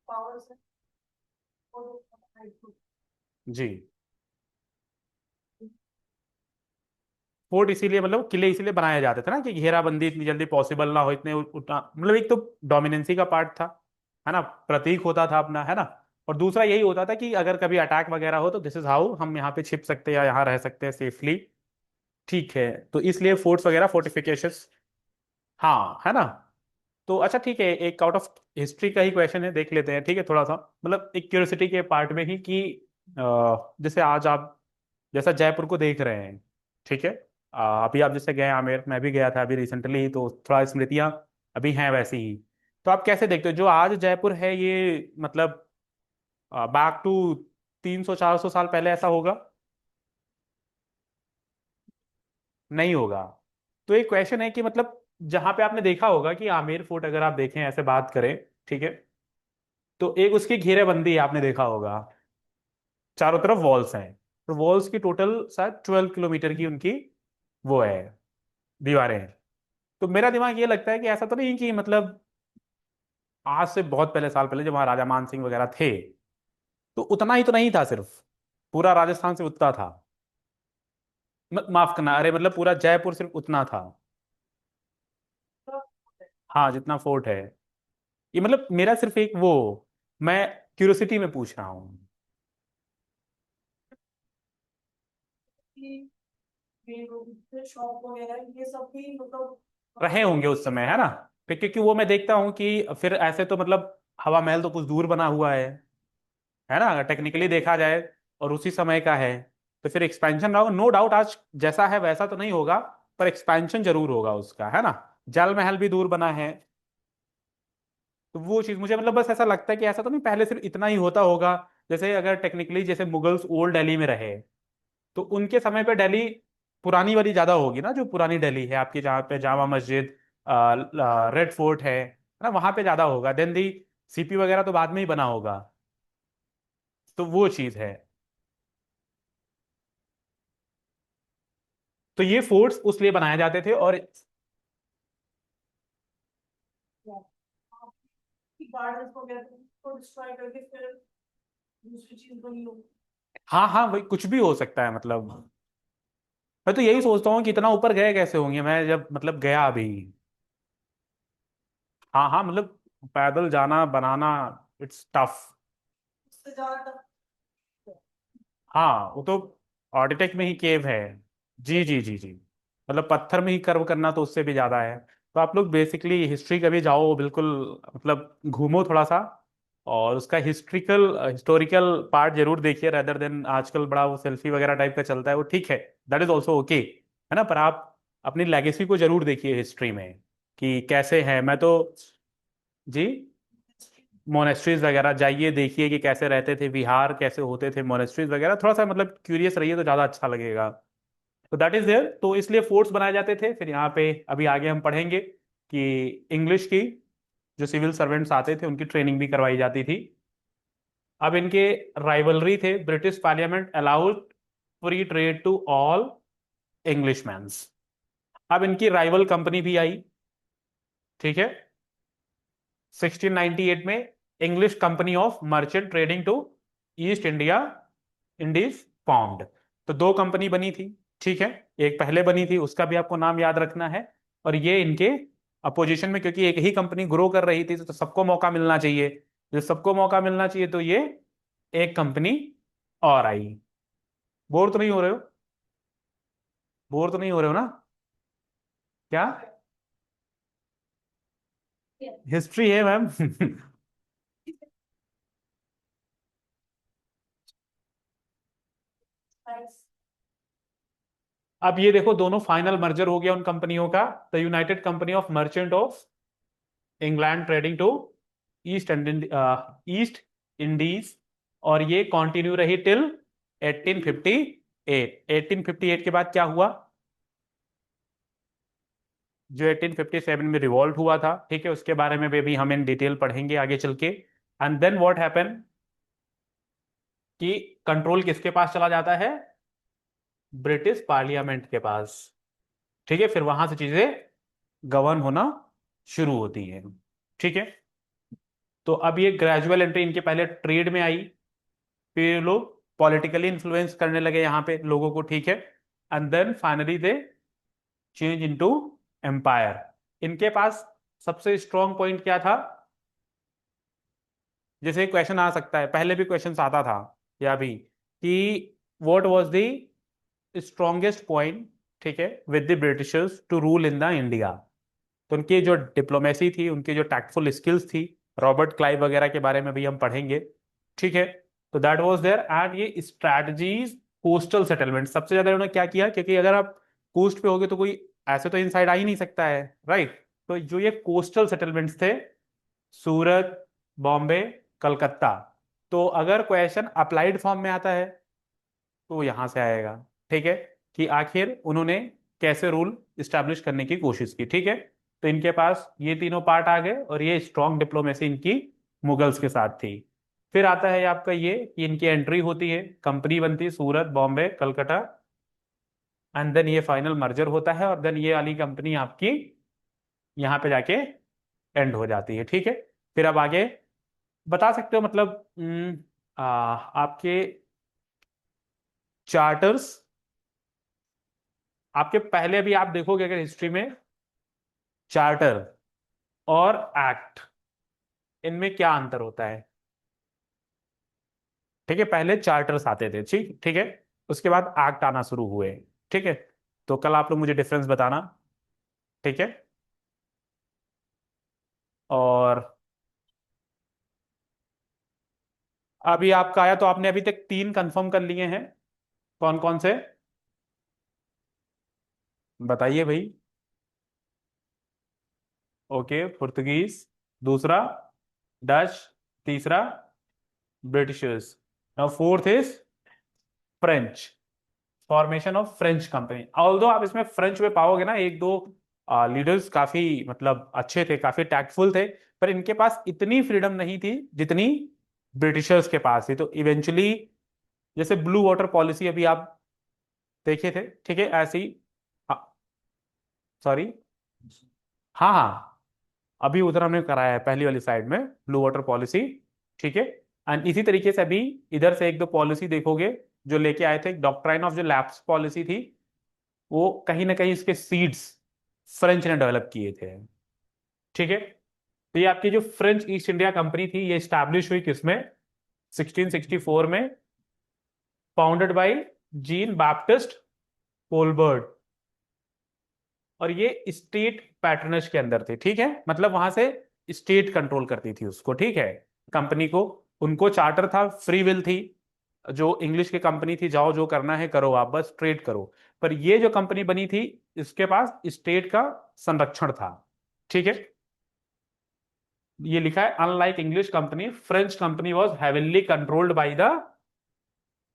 पावर से जी। फोर्ट इसीलिए, मतलब किले इसीलिए बनाए जाते थे ना कि घेराबंदी इतनी जल्दी पॉसिबल ना हो, इतने उतना, मतलब एक तो डोमिनेंसी का पार्ट था, है ना, प्रतीक होता था अपना, है ना। और दूसरा यही होता था कि अगर कभी अटैक वगैरह हो तो दिस इज हाउ हम यहाँ पे छिप सकते हैं या यहाँ रह सकते हैं सेफली। ठीक है। तो इसलिए फोर्ट्स वगैरह, फोर्टिफिकेशंस। हाँ है ना। तो अच्छा ठीक है, एक आउट ऑफ हिस्ट्री का ही क्वेश्चन है, देख लेते हैं, ठीक है, थोड़ा सा मतलब एक क्यूरियोसिटी के पार्ट में ही कि जैसे आज आप जैसा जयपुर को देख रहे हैं, ठीक है, अभी आप जैसे गए आमेर, मैं भी गया था अभी रिसेंटली, तो थोड़ा स्मृतियाँ अभी हैं वैसी ही। तो आप कैसे देखते हो जो आज जयपुर है ये, मतलब बैक टू 300 400 साल पहले ऐसा होगा? नहीं होगा। तो एक क्वेश्चन है कि मतलब जहां पे आपने देखा होगा कि आमेर फोर्ट अगर आप देखें, ऐसे बात करें, ठीक है, तो एक उसकी घेरेबंदी आपने देखा होगा, चारों तरफ वॉल्स हैं, तो वॉल्स की टोटल शायद 12 किलोमीटर की उनकी वो है, दीवारें हैं। तो मेरा दिमाग ये लगता है कि ऐसा तो नहीं कि मतलब आज से बहुत पहले, साल पहले, जब वहाँ राजा मान सिंह वगैरह थे, तो उतना ही तो नहीं था सिर्फ, पूरा राजस्थान से उतना था। माफ करना, अरे मतलब पूरा जयपुर सिर्फ उतना था। हाँ, जितना फोर्ट है। ये मतलब मेरा सिर्फ एक वो, मैं क्यूरियोसिटी में पूछ रहा हूँ। शॉप वगैरह ये सब भी मतलब रहे होंगे उस समय, है ना? क्योंकि वो मैं देखता हूँ कि फिर ऐसे तो मतलब हवा महल तो कुछ दूर बना हुआ है ना, अगर टेक्निकली देखा जाए, और उसी समय का है, तो फिर एक्सपेंशन रहा होगा, नो डाउट। आज जैसा है वैसा तो नहीं होगा, पर एक्सपेंशन जरूर होगा उसका, है ना? जल महल भी दूर बना है। तो वो चीज मुझे मतलब बस ऐसा लगता है कि ऐसा तो नहीं पहले सिर्फ इतना ही होता होगा। जैसे अगर टेक्निकली जैसे मुगल्स ओल्ड दिल्ली में रहे, तो उनके समय पे दिल्ली पुरानी वाली ज्यादा होगी ना, जो पुरानी दिल्ली है आपकी, जहाँ पे जामा मस्जिद, रेड फोर्ट है ना, वहां पे ज्यादा होगा। देन दी सीपी वगैरह तो बाद में ही बना होगा। तो वो चीज है। तो ये फोर्ट्स उस लिए बनाए जाते थे। और गार्डन वगैरह को डिस्ट्रॉय करके फिर दूसरी चीज बनी हो। हाँ हाँ, वही कुछ भी हो सकता है मतलब। मैं तो यही सोचता हूँ कि इतना ऊपर गए कैसे होंगे, मैं जब मतलब गया अभी। हाँ हाँ, मतलब पैदल जाना बनाना, इट्स टफ। उससे ज्यादा हाँ, वो तो आर्किटेक्ट में ही केव है। जी जी जी जी। मतलब पत्थर में ही कर्व करना तो उससे भी ज्यादा है। तो आप लोग बेसिकली हिस्ट्री कभी जाओ बिल्कुल, मतलब घूमो थोड़ा सा, और उसका हिस्टोरिकल पार्ट जरूर देखिए, रेदर देन आजकल बड़ा वो सेल्फी वगैरह टाइप का चलता है, वो ठीक है, दैट इज ऑल्सो ओके, है ना? पर आप अपनी लेगेसी को जरूर देखिए हिस्ट्री में, कि कैसे है। मैं तो जी, मोनेस्ट्रीज वगैरह जाइए, देखिए कि कैसे रहते थे, विहार कैसे होते थे, मोनेस्ट्रीज वगैरह थोड़ा सा मतलब क्यूरियस रहिए तो ज़्यादा अच्छा लगेगा। तो दैट इज देयर। तो इसलिए फोर्ट्स बनाए जाते थे। फिर यहाँ पे अभी आगे हम पढ़ेंगे कि इंग्लिश की जो सिविल सर्वेंट्स आते थे उनकी ट्रेनिंग भी करवाई जाती थी। अब इनके राइवलरी थे, British parliament allowed free trade to all Englishmans. अब इनकी राइवल कंपनी भी आई, ठीक है, 1698 में, English company of merchant trading to East India Indies formed. तो दो कंपनी बनी थी, ठीक है। एक पहले बनी थी, उसका भी आपको नाम याद रखना है। और ये इनके अपोजिशन में, क्योंकि एक ही कंपनी ग्रो कर रही थी, तो सबको मौका मिलना चाहिए। जब सबको मौका मिलना चाहिए, तो ये एक कंपनी और आई। बोर तो नहीं हो रहे हो? बोर तो नहीं हो रहे हो ना? क्या हिस्ट्री है मैम। अब ये देखो, दोनों फाइनल मर्जर हो गया उन कंपनियों का। The united company of merchant of England trading to East East Indies. और ये कंटिन्यू रही टिल 1858। 1858 के बाद क्या हुआ? जो 1857 में रिवॉल्ट हुआ था, ठीक है, उसके बारे में भी हम इन डिटेल पढ़ेंगे आगे चल के। एंड देन व्हाट हैपन, कि कंट्रोल किसके पास चला जाता है? ब्रिटिश पार्लियामेंट के पास, ठीक है। फिर वहां से चीजें गवर्न होना शुरू होती है, ठीक है। तो अब ये ग्रेजुअल एंट्री इनके पहले ट्रेड में आई, फिर लोग पॉलिटिकली इन्फ्लुएंस करने लगे यहाँ पे लोगों को, ठीक है। And then finally they change into empire. इनके पास सबसे स्ट्रॉन्ग पॉइंट क्या था? जैसे क्वेश्चन आ सकता है, पहले भी क्वेश्चन आता था या भी, कि what was the strongest point, ठीक है, with the Britishers to rule in the India. तो उनकी जो डिप्लोमेसी थी, उनकी जो टैक्टफुल स्किल्स थी, रॉबर्ट क्लाइव वगैरह के बारे में भी हम पढ़ेंगे, ठीक है। तो दैट वाज देयर। एंड ये स्ट्रैटेजीज, कोस्टल सेटलमेंट सबसे ज्यादा उन्होंने क्या किया, क्योंकि अगर आप कोस्ट पे होगे तो कोई ऐसे तो इनसाइड आ ही नहीं सकता है, राइट? तो जो ये कोस्टल सेटलमेंट्स थे, सूरत, बॉम्बे, कलकत्ता। तो अगर क्वेश्चन अप्लाइड फॉर्म में आता है तो यहां से आएगा। ठीक है, कि आखिर उन्होंने कैसे रूल इस्टेब्लिश करने की कोशिश की। ठीक है, तो इनके पास ये तीनों पार्ट आ गए और ये स्ट्रॉन्ग डिप्लोमेसी इनकी मुगल्स के साथ थी। फिर आता है आपका ये कि इनकी एंट्री होती है, कंपनी बनती है सूरत, बॉम्बे, कलकत्ता, एंड देन ये फाइनल मर्जर होता है और देन ये वाली कंपनी आपकी यहाँ पे जाके एंड हो जाती है। ठीक है, फिर अब आगे बता सकते हो मतलब आपके चार्टर्स, आपके पहले भी आप देखोगे अगर हिस्ट्री में, चार्टर और एक्ट, इनमें क्या अंतर होता है। ठीक है, पहले चार्टर्स आते थे, ठीक ठीक है, उसके बाद एक्ट आना शुरू हुए। ठीक है, तो कल आप लोग मुझे डिफरेंस बताना। ठीक है, और अभी आपका आया तो आपने अभी तक तीन कंफर्म कर लिए हैं, कौन कौन से बताइए भाई। ओके, पुर्तगीज, दूसरा डच, तीसरा Britishers, now fourth is French, formation of French company. Although आप इसमें फ्रेंच में पाओगे ना एक दो लीडर्स काफी मतलब अच्छे थे, काफी टैक्टफुल थे, पर इनके पास इतनी फ्रीडम नहीं थी जितनी ब्रिटिशर्स के पास थी। तो इवेंचुअली जैसे ब्लू वाटर पॉलिसी अभी आप देखे थे, ठीक है, ऐसी। सॉरी, हाँ हाँ, अभी उधर हमने कराया है पहली वाली साइड में ब्लू वाटर पॉलिसी। ठीक है, एंड इसी तरीके से अभी इधर से एक दो पॉलिसी देखोगे जो लेके आए थे, डॉक्ट्राइन ऑफ जो लैप्स पॉलिसी थी, वो कहीं ना कहीं इसके सीड्स फ्रेंच ने डेवलप किए थे। ठीक है, तो ये आपकी जो फ्रेंच ईस्ट इंडिया कंपनी थी ये स्टैब्लिश हुई किसमें, 1664 में, founded by Jean Baptiste Colbert, और ये स्टेट पैटर्नेज के अंदर थे। ठीक है, मतलब वहां से स्टेट कंट्रोल करती थी उसको। ठीक है, कंपनी को, उनको चार्टर था, फ्री विल थी, जो इंग्लिश की कंपनी थी, जाओ जो करना है करो, आप बस ट्रेड करो। पर ये जो कंपनी बनी थी इसके पास स्टेट का संरक्षण था। ठीक है, ये लिखा है unlike English company French company was heavily controlled by the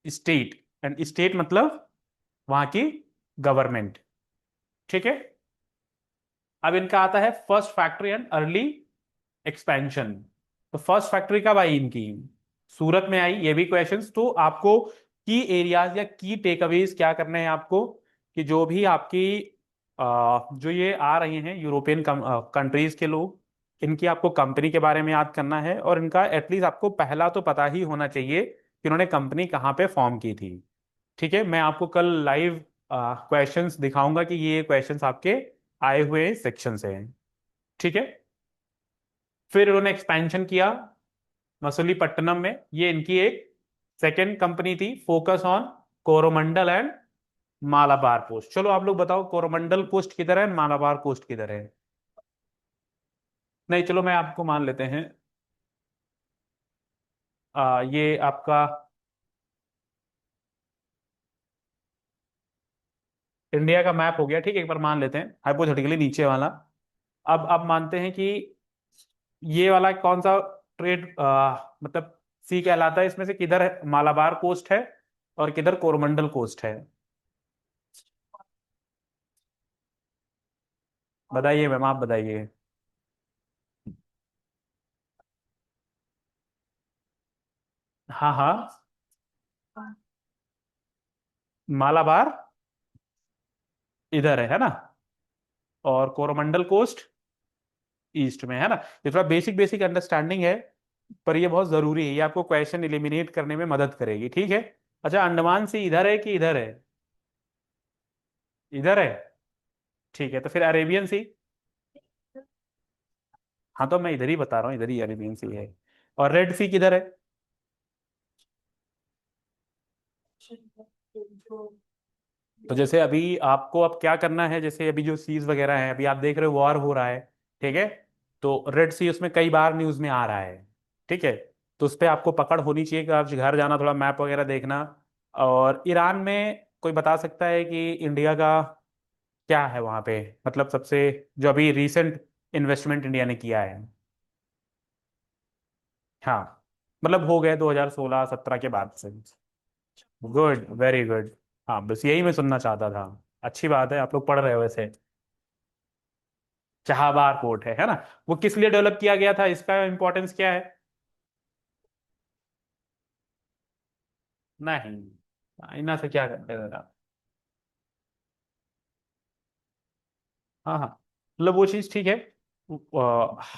state, and state मतलब वहां की गवर्नमेंट। ठीक है, अब इनका आता है first factory and early expansion. तो फर्स्ट फैक्ट्री कब आई इनकी, सूरत में आई। ये भी क्वेश्चंस तो आपको की एरियाज या की टेकअवेज क्या करने हैं आपको, कि जो भी आपकी जो ये आ रहे हैं यूरोपियन कंट्रीज के लोग, इनकी आपको कंपनी के बारे में याद करना है, और इनका एटलीस्ट आपको पहला तो पता ही होना चाहिए कि उन्होंने कंपनी कहाँ पे फॉर्म की थी। ठीक है, मैं आपको कल लाइव क्वेश्चंस दिखाऊंगा कि ये क्वेश्चंस आपके आए हुए सेक्शन से हैं। ठीक है, फिर उन्होंने एक्सपेंशन किया मछलीपट्टनम में, ये इनकी एक सेकेंड कंपनी थी, focus on Coromandel and Malabar post. चलो आप लोग बताओ कोरोमंडल कोस्ट किधर है, मालाबार कोस्ट किधर है। नहीं चलो मैं आपको मान लेते हैं, ये आपका इंडिया का मैप हो गया। ठीक है, एक बार मान लेते हैं हाइपोथेटिकली नीचे वाला। अब मानते हैं कि ये वाला कौन सा ट्रेड मतलब सी कहलाता है, इसमें से किधर है मालाबार कोस्ट है और किधर कोरोमंडल कोस्ट है, बताइए मैम, आप बताइए। हाँ हाँ, मालाबार इधर है ना, और कोरोमंडल कोस्ट ईस्ट में है ना। ये थोड़ा बेसिक बेसिक अंडरस्टैंडिंग है, पर ये बहुत जरूरी है, ये आपको क्वेश्चन एलिमिनेट करने में मदद करेगी। ठीक है, अच्छा अंडमान सी इधर है कि इधर है, इधर है। ठीक है, तो फिर अरेबियन सी, हाँ तो मैं इधर ही बता रहा हूँ, इधर ही अरेबियन सी है। और रेड सी किधर है, तो जैसे अभी आपको अब क्या करना है, जैसे अभी जो सीज वगैरह है, अभी आप देख रहे हो वॉर हो रहा है, ठीक है, तो रेड सी उसमें कई बार न्यूज में आ रहा है। ठीक है, तो उस पर आपको पकड़ होनी चाहिए कि आप घर जाना, थोड़ा मैप वगैरह देखना। और ईरान में कोई बता सकता है कि इंडिया का क्या है वहां पे, मतलब सबसे जो अभी रिसेंट इन्वेस्टमेंट इंडिया ने किया है। हाँ, मतलब हो गए 2016-17 के बाद से। Good, very good. हाँ, बस यही मैं सुनना चाहता था। अच्छी बात है, आप लोग पढ़ रहे हो वैसे। चाहबार पोर्ट है ना? वो किस लिए डेवलप किया गया था, इसका इंपॉर्टेंस क्या है? नहीं, चाइना से क्या करते थे आप? हाँ हाँ, मतलब वो चीज़ ठीक है।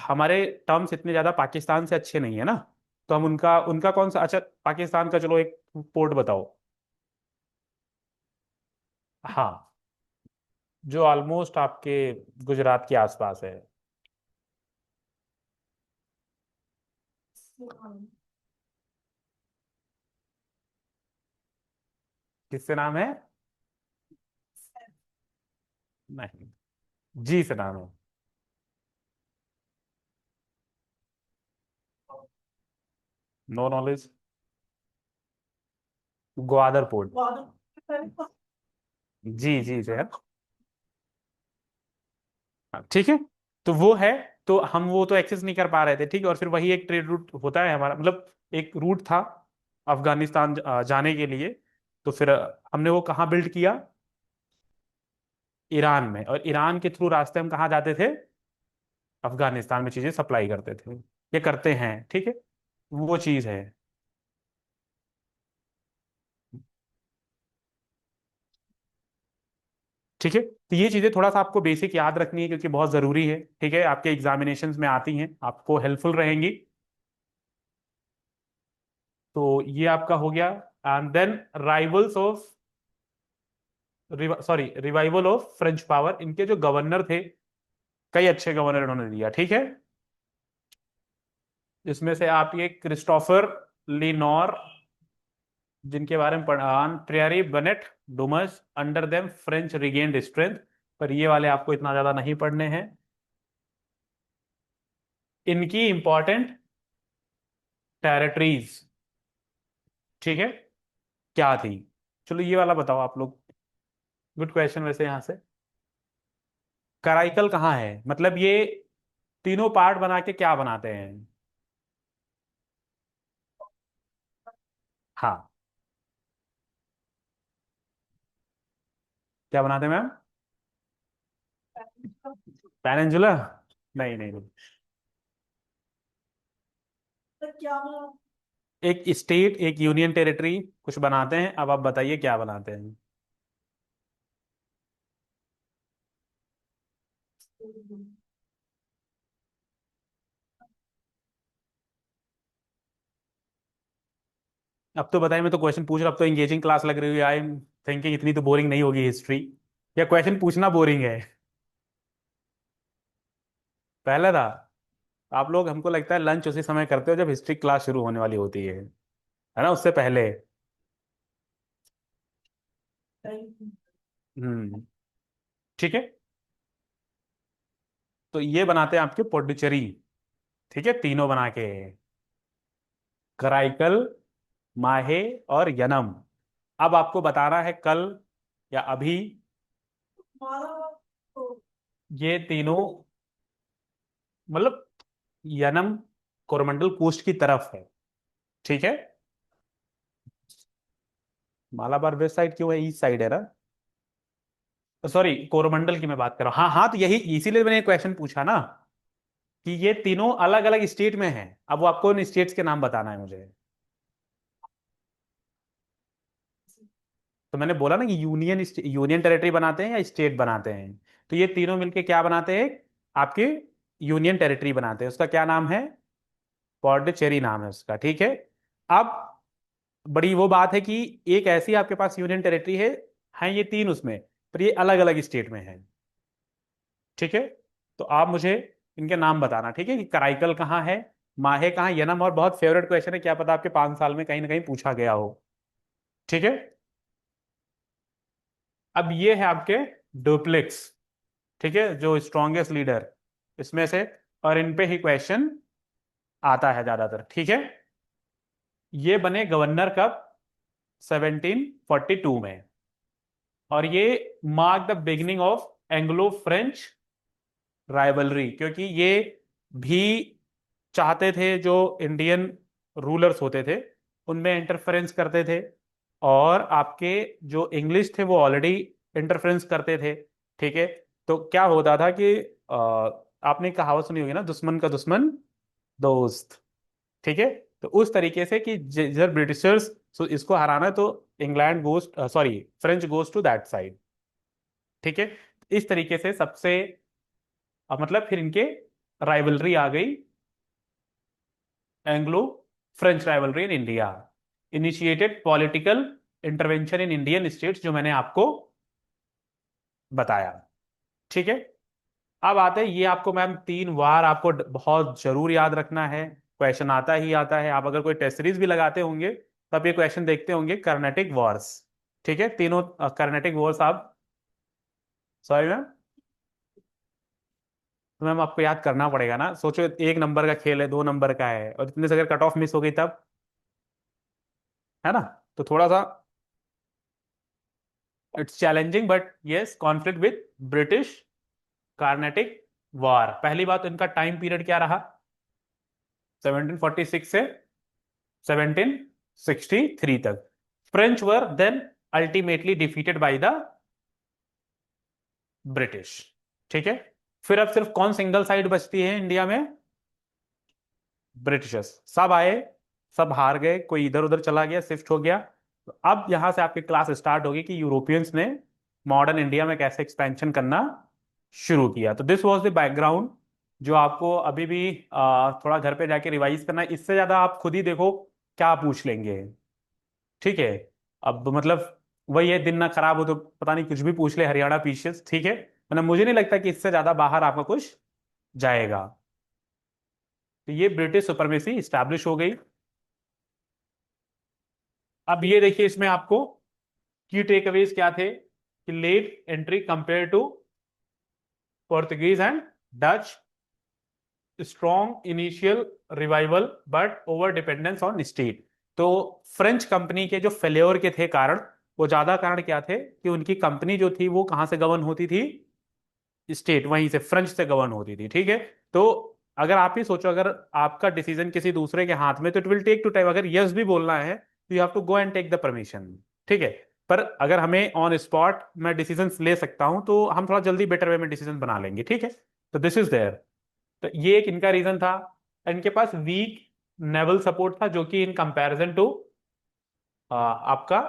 हमारे टर्म्स इतने ज़्यादा पाकिस्तान से अच्छे नहीं है ना, तो हम उनका उनका कौन सा, अच्छा पाकिस्तान का चलो एक पोर्ट बताओ। हाँ, जो ऑलमोस्ट आपके गुजरात के आसपास है। किससे नाम है? नहीं, जी से नाम है। No knowledge. Gwadar port. G G से है। हाँ, ठीक है। तो वो है, तो हम वो तो एक्सेस नहीं कर पा रहे थे, ठीक है। और फिर वही एक ट्रेड रूट होता है हमारा, मतलब एक रूट था अफगानिस्तान जाने के लिए। तो फिर हमने वो कहाँ बिल्ड किया? ईरान में। और ईरान के थ्रू रास्ते हम कहाँ जाते थे? अफगानिस्तान में चीजें सप्लाई करते थे। ये करते हैं, ठीक है। वो चीज है। ठीक है, तो ये चीजें थोड़ा सा आपको बेसिक याद रखनी है, क्योंकि बहुत जरूरी है, ठीक है। आपके एग्जामिनेशंस में आती हैं, आपको हेल्पफुल रहेंगी। तो ये आपका हो गया। And then rivals of, sorry, revival of French power. इनके जो गवर्नर थे, कई अच्छे गवर्नर इन्होंने दिया, ठीक है। जिसमें से आप ये क्रिस्टोफर लिनोर, जिनके बारे में पढ़ा, ट्रियरी Benoit Dumas, under them French regained strength. पर ये वाले आपको इतना ज्यादा नहीं पढ़ने हैं। इनकी इंपॉर्टेंट टेरिटरीज, ठीक है, क्या थी? चलो ये वाला बताओ आप लोग। गुड क्वेश्चन वैसे यहाँ से। कराइकल कहाँ है, मतलब ये तीनों पार्ट बना के क्या बनाते हैं? हाँ, क्या बनाते हैं मैम? पेनिनसुला? नहीं नहीं नहीं। क्या एक स्टेट, एक यूनियन टेरिटरी कुछ बनाते हैं। अब आप बताइए क्या बनाते हैं? अब तो बताइए, मैं तो क्वेश्चन पूछ रहा, अब तो इंगेजिंग क्लास लग रही है। आई एम थिंकिंग इतनी तो बोरिंग नहीं होगी हिस्ट्री, या क्वेश्चन पूछना बोरिंग है? पहले था। आप लोग, हमको लगता है लंच उसी समय करते हो जब हिस्ट्री क्लास शुरू होने वाली होती है ना? उससे पहले। हम्म, ठीक है। तो ये बनाते हैं आपके पौंडीचेरी, ठीक है, तीनों बना के। कराइकल, माहे और यनम। अब आपको बताना है कल या अभी, ये तीनों, मतलब यनम कोरमंडल कोस्ट की तरफ है, ठीक है। मालाबार वेस्ट साइड क्यों है? ईस्ट साइड है ना। सॉरी, कोरमंडल की मैं बात कर रहा हूँ। हाँ हाँ, तो यही इसीलिए मैंने क्वेश्चन पूछा ना, कि ये तीनों अलग अलग स्टेट में हैं। अब वो आपको उन स्टेट्स के नाम बताना है मुझे। तो मैंने बोला ना कि यूनियन यूनियन टेरिटरी बनाते हैं या स्टेट बनाते हैं। तो ये तीनों मिलके क्या बनाते हैं? आपके यूनियन टेरिटरी बनाते हैं। उसका क्या नाम है? पौंडीचेरी नाम है उसका, ठीक है। अब बड़ी वो बात है कि एक ऐसी आपके पास यूनियन टेरिटरी है ये तीन उसमें, पर ये अलग अलग स्टेट में है, ठीक है। तो आप मुझे इनके नाम बताना, ठीक है, कि कराइकल कहाँ है, माहे कहाँ, यनम। और बहुत फेवरेट क्वेश्चन है, क्या पता आपके 5 साल में कहीं ना कहीं पूछा गया हो, ठीक है। अब ये है आपके डुप्लेक्स, ठीक है, जो स्ट्रॉन्गेस्ट लीडर इसमें से। और इन पे ही क्वेश्चन आता है ज्यादातर, ठीक है। ये बने गवर्नर कब? 1742 में। और ये mark the beginning of Anglo French rivalry, क्योंकि ये भी चाहते थे जो इंडियन रूलर्स होते थे उनमें इंटरफेरेंस करते थे, और आपके जो इंग्लिश थे वो ऑलरेडी इंटरफेरेंस करते थे। ठीक है। तो क्या होता था कि आपने कहावत सुनी होगी ना, दुश्मन का दुश्मन दोस्त। ठीक है। तो उस तरीके से कि जब ब्रिटिशर्स इसको हराना है, तो England goes, sorry, French goes to that side. ठीक है। इस तरीके से सबसे मतलब फिर इनके राइवलरी आ गई, Anglo French rivalry in India, initiated political intervention in Indian states, जो मैंने आपको बताया। ठीक है। अब आते हैं, ये आपको मैम 3 वार आपको बहुत जरूर याद रखना है, क्वेश्चन आता ही आता है। आप अगर कोई टेस्ट सीरीज भी लगाते होंगे तो आप ये क्वेश्चन देखते होंगे, कर्नाटिक वॉर्स। ठीक है, तीनों कर्नाटिक वॉर्स आप, सॉरी मैम, तो मैम आपको याद करना पड़ेगा ना। सोचो 1 नंबर का खेल है, 2 नंबर का है, और इतने से अगर कट ऑफ मिस हो गई तब, है ना, तो थोड़ा सा it's challenging, but yes, conflict with British, Carnatic war. पहली बात, इनका टाइम पीरियड क्या रहा, 1746 से 1763 तक। French were then ultimately defeated by the British. ठीक है। फिर अब सिर्फ कौन सिंगल साइड बचती है इंडिया में, ब्रिटिशर्स सब आए, सब हार गए, कोई इधर उधर चला गया, शिफ्ट हो गया। तो अब यहां से आपकी क्लास स्टार्ट होगी कि यूरोपियंस ने मॉडर्न इंडिया में कैसे एक्सपेंशन करना शुरू किया। तो दिस वाज द बैकग्राउंड, जो आपको अभी भी थोड़ा घर पे जाके रिवाइज करना है। इससे ज्यादा आप खुद ही देखो क्या पूछ लेंगे। ठीक है। अब मतलब वही है, दिन ना खराब हो तो पता नहीं कुछ भी पूछ ले, हरियाणा पीसेस। ठीक है, मतलब मुझे नहीं लगता कि इससे ज्यादा बाहर आपका कुछ जाएगा। तो ये ब्रिटिश सुपरमेसी स्टैब्लिश हो गई। अब ये देखिए, इसमें आपको की टेकअवेज क्या थे, कि late entry compare to Portuguese and Dutch, strong initial revival but over dependence on state. तो फ्रेंच कंपनी के जो फेल्योर के थे कारण, वो ज्यादा कारण क्या थे कि उनकी कंपनी जो थी वो कहां से गवर्न होती थी, स्टेट, वहीं से फ्रेंच से गवर्न होती थी। ठीक है। तो अगर आप ही सोचो, अगर आपका डिसीजन किसी दूसरे के हाथ में, तो it will take too time. अगर यस भी बोलना है तो you have to go and take the permission. ठीक है। पर अगर हमें ऑन स्पॉट मैं डिसीजन ले सकता हूं, तो हम थोड़ा जल्दी बेटर वे में डिसीजन बना लेंगे। ठीक है। तो दिस इज देयर। तो ये एक इनका रीजन था। इनके पास वीक नेवल सपोर्ट था, जो कि इन कंपैरिजन टू आपका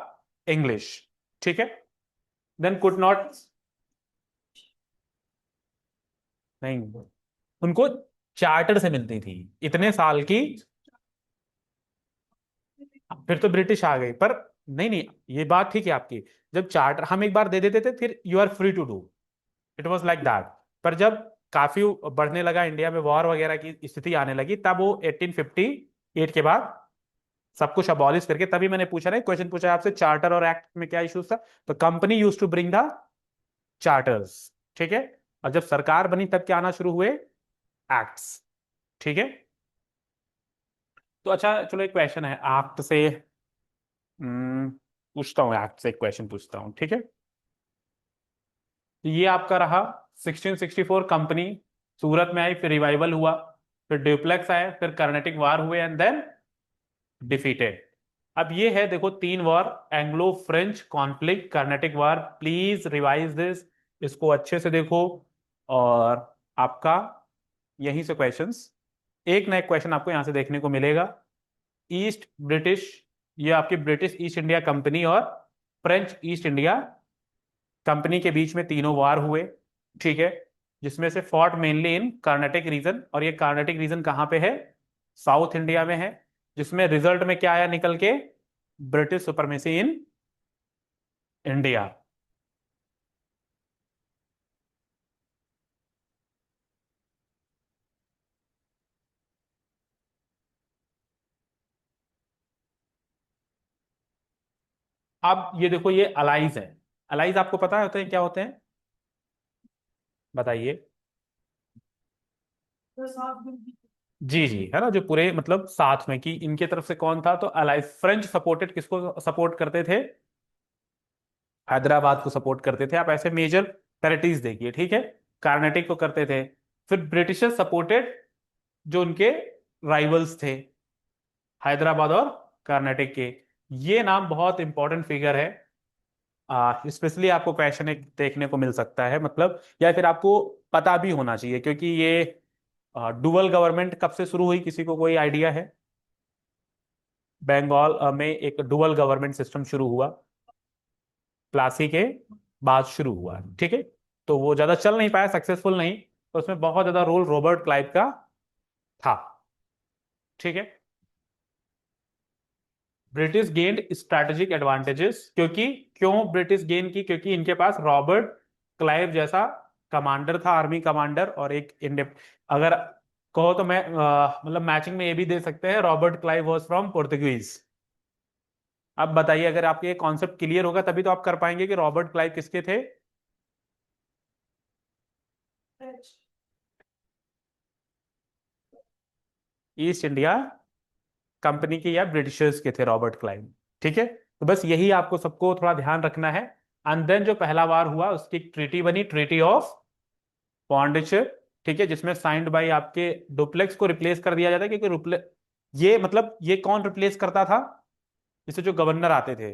इंग्लिश। ठीक है। देन कुड नॉट, नहीं, उनको चार्टर से मिलती थी इतने साल की। फिर तो ब्रिटिश आ गई, पर नहीं नहीं, ये बात ठीक है आपकी। जब चार्टर हम एक बार दे देते थे, फिर you are free to do, it was like that. पर जब काफी बढ़ने लगा, इंडिया में वॉर वगैरह की स्थिति आने लगी, तब वो 1858 के बाद सब कुछ अबॉलिश करके, तभी मैंने पूछा ना, क्वेश्चन पूछा आपसे, चार्टर और एक्ट में क्या इश्यूज था। तो company use to bring the charters. ठीक है। और जब सरकार बनी तब क्या आना शुरू हुए, एक्ट्स। ठीक है। तो अच्छा चलो, एक क्वेश्चन है एक्ट से, पूछता हूँ, एक्ट से एक क्वेश्चन पूछता हूँ। ठीक है। तो ये आपका रहा, 1664 कंपनी सूरत में आई, फिर रिवाइवल हुआ, फिर ड्यूप्लेक्स आए, फिर कर्नेटिक वार हुए, एंड देन डिफीटेड। अब ये है, देखो, 3 war, Anglo French conflict, Carnatic war. Please revise this, इसको अच्छे से देखो। और आपका यहीं से क्वेश्चंस, एक ना एक क्वेश्चन आपको यहां से देखने को मिलेगा। ईस्ट ब्रिटिश, ये आपकी ब्रिटिश ईस्ट इंडिया कंपनी और फ्रेंच ईस्ट इंडिया कंपनी के बीच में तीनों वार हुए। ठीक है। जिसमें से fort mainly in Carnatic region, और ये कर्नाटिक रीजन कहाँ पे है, साउथ इंडिया में है। जिसमें रिजल्ट में क्या आया निकल के, ब्रिटिश सुपरमेसी इन इंडिया। अब ये देखो, ये अलाइज है। अलाइज आपको पता होते हैं क्या होते हैं, बताइए। तो साफ भी जी जी, है ना, जो पूरे मतलब साथ में, कि इनके तरफ से कौन था, तो अलाइज फ्रेंच सपोर्टेड, किसको सपोर्ट करते थे, हैदराबाद को सपोर्ट करते थे। आप ऐसे मेजर टेरिटरीज देखिए। ठीक है। कार्नेटिक को करते थे। फिर ब्रिटिशर्स सपोर्टेड जो उनके राइवल्स थे, हैदराबाद और कर्नाटक के। ये नाम बहुत इंपॉर्टेंट फिगर है, स्पेशली आपको क्वेश्चन एक देखने को मिल सकता है, मतलब या फिर आपको पता भी होना चाहिए, क्योंकि ये डुअल गवर्नमेंट कब से शुरू हुई, किसी को कोई आइडिया है? बंगाल में एक डुअल गवर्नमेंट सिस्टम शुरू हुआ, प्लासी के बाद शुरू हुआ, ठीक है। तो वो ज्यादा चल नहीं पाया, सक्सेसफुल नहीं, तो उसमें बहुत ज्यादा रोल रॉबर्ट क्लाइव का था, ठीक है। ब्रिटिश गेन्ड स्ट्रैटेजिक एडवांटेजेस, क्योंकि क्यों ब्रिटिश गेन की? क्योंकि इनके पास रॉबर्ट क्लाइव जैसा कमांडर था, आर्मी कमांडर, और एक अगर कहो तो मैं मतलब मैचिंग में ये भी दे सकते हैं, Robert Clive was from Portuguese. अब बताइए, अगर आपके ये कॉन्सेप्ट क्लियर होगा तभी तो आप कर पाएंगे कि रॉबर्ट क्लाइव किसके थे। फ्रेंच। ईस्ट इंडिया कंपनी के या ब्रिटिशर्स के थे रॉबर्ट क्लाइव, ठीक है। तो बस यही आपको सबको थोड़ा ध्यान रखना है। एंड देन जो पहला वार हुआ उसकी ट्रीटी बनी, ट्रीटी ऑफ पॉन्डिचेरी, ठीक है, जिसमें साइंड बाय आपके डुप्लेक्स को रिप्लेस कर दिया जाता है, क्योंकि ये मतलब ये कौन रिप्लेस करता था? इससे जो गवर्नर आते थे,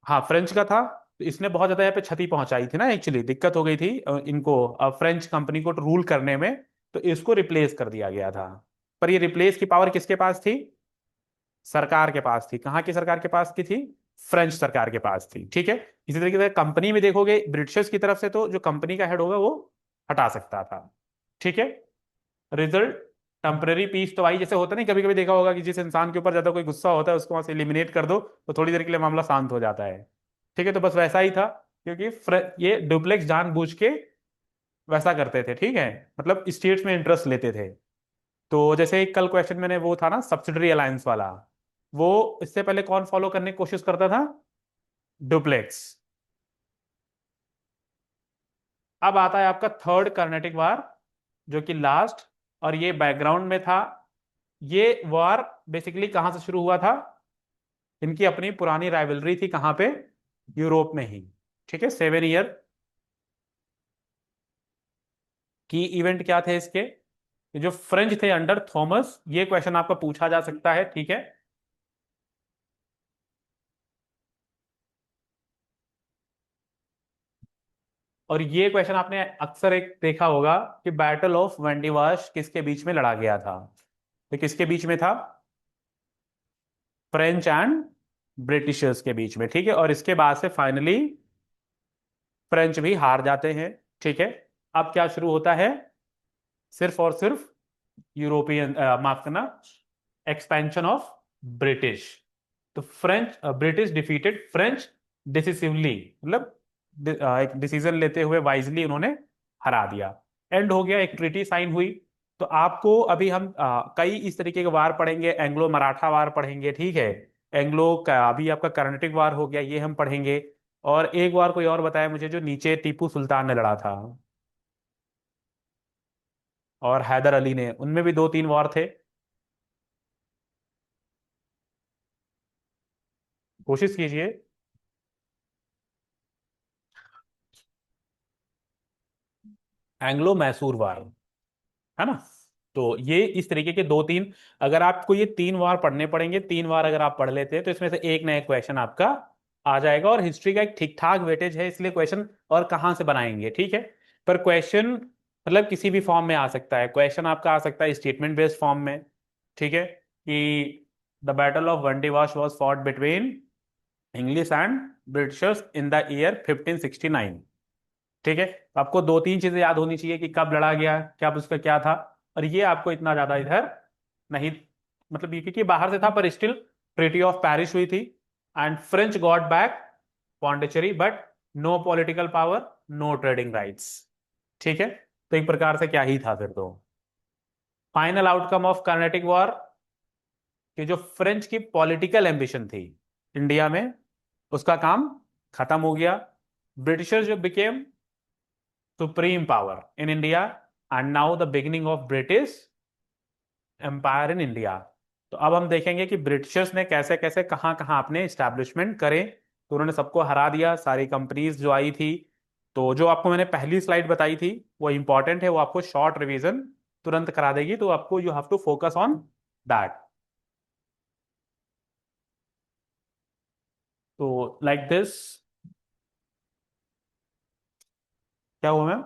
हाँ फ्रेंच का था। तो इसने बहुत ज्यादा यहाँ पे क्षति पहुंचाई थी ना, एक्चुअली दिक्कत हो गई थी इनको फ्रेंच कंपनी को रूल करने में, तो इसको रिप्लेस कर दिया गया था। पर ये रिप्लेस की पावर किसके पास थी? सरकार के पास थी। कहाँ की सरकार के पास की थी? फ्रेंच सरकार के पास थी, ठीक है। इसी तरीके से कंपनी में देखोगे ब्रिटिशर्स की तरफ से, तो जो कंपनी का हेड होगा वो हटा सकता था, ठीक है। रिजल्ट टेम्परेरी पीस, तो भाई जैसे होता नहीं, कभी कभी देखा होगा कि जिस इंसान के ऊपर ज्यादा कोई गुस्सा होता है उसको वहां से एलिमिनेट कर दो तो थोड़ी देर के लिए मामला शांत हो जाता है, ठीक है। तो बस वैसा ही था, क्योंकि ये डुप्लेक्स जानबूझ के वैसा करते थे, ठीक है, मतलब स्टेट्स में इंटरेस्ट लेते थे। तो जैसे एक कल क्वेश्चन मैंने वो था ना सब्सिडरी अलायंस वाला, वो इससे पहले कौन फॉलो करने की कोशिश करता था? डुप्लेक्स। अब आता है आपका थर्ड कर्नेटिक वार, जो कि लास्ट, और ये बैकग्राउंड में था। ये वार बेसिकली कहां से शुरू हुआ था? इनकी अपनी पुरानी राइवलरी थी, कहां पे? यूरोप में ही, ठीक है। 7 ईयर की इवेंट क्या थे इसके? ये जो फ्रेंच थे अंडर थॉमस, ये क्वेश्चन आपका पूछा जा सकता है, ठीक है। और ये क्वेश्चन आपने अक्सर एक देखा होगा कि बैटल ऑफ वेंडिवाश किसके बीच में लड़ा गया था? तो किसके बीच में था? फ्रेंच एंड ब्रिटिशर्स के बीच में, ठीक है। और इसके बाद से फाइनली फ्रेंच भी हार जाते हैं, ठीक है। अब क्या शुरू होता है? सिर्फ और सिर्फ यूरोपियन माफ करना, एक्सपेंशन ऑफ ब्रिटिश। तो French British defeated French decisively, मतलब एक डिसीजन लेते हुए वाइजली उन्होंने हरा दिया। एंड हो गया, एक ट्रीटी साइन हुई। तो आपको अभी हम कई इस तरीके के वार पढ़ेंगे, एंग्लो मराठा वार पढ़ेंगे, ठीक है। एंग्लो का अभी आपका कर्नाटिक वार हो गया, ये हम पढ़ेंगे। और एक वार कोई और बताया मुझे, जो नीचे टीपू सुल्तान ने लड़ा था और हैदर अली ने, उनमें भी 2-3 वार थे। कोशिश कीजिए। एंग्लो मैसूर वार, है ना। तो ये इस तरीके के 2-3, अगर आपको ये 3 वार पढ़ने पड़ेंगे, 3 वार अगर आप पढ़ लेते हैं तो इसमें से एक ना एक क्वेश्चन आपका आ जाएगा। और हिस्ट्री का एक ठीक ठाक वेटेज है, इसलिए क्वेश्चन और कहाँ से बनाएंगे, ठीक है। पर क्वेश्चन मतलब किसी भी फॉर्म में आ सकता है, क्वेश्चन आपका आ सकता है स्टेटमेंट बेस्ड फॉर्म में, ठीक है, कि the battle of Wandiwash was fought between English and Britishers in the year 1569, ठीक है। तो आपको 2-3 चीजें याद होनी चाहिए कि कब लड़ा गया, क्या उसका क्या था। और ये आपको इतना ज्यादा इधर नहीं, मतलब ये क्योंकि बाहर से था, पर स्टिल ट्रीटी ऑफ पेरिस हुई थी and French got back Pondicherry, but no political power, no trading rights, ठीक है। तो एक प्रकार से क्या ही था फिर तो। Final outcome of Carnatic war, कि जो फ्रेंच की पॉलिटिकल एम्बिशन थी इंडिया में, उसका काम खत्म हो गया। ब्रिटिशर्स जो became supreme power in India, and now the beginning of British empire in India. तो अब हम देखेंगे कि ब्रिटिशर्स ने कैसे कैसे कहाँ कहाँ अपने इस्टेब्लिशमेंट करे। तो उन्होंने सबको हरा दिया, सारी कंपनीज जो आई थी। तो जो आपको मैंने पहली स्लाइड बताई थी वो इंपॉर्टेंट है, वो आपको शॉर्ट रिवीजन तुरंत करा देगी, तो आपको you have to focus on that. तो लाइक दिस, क्या हुआ मैम?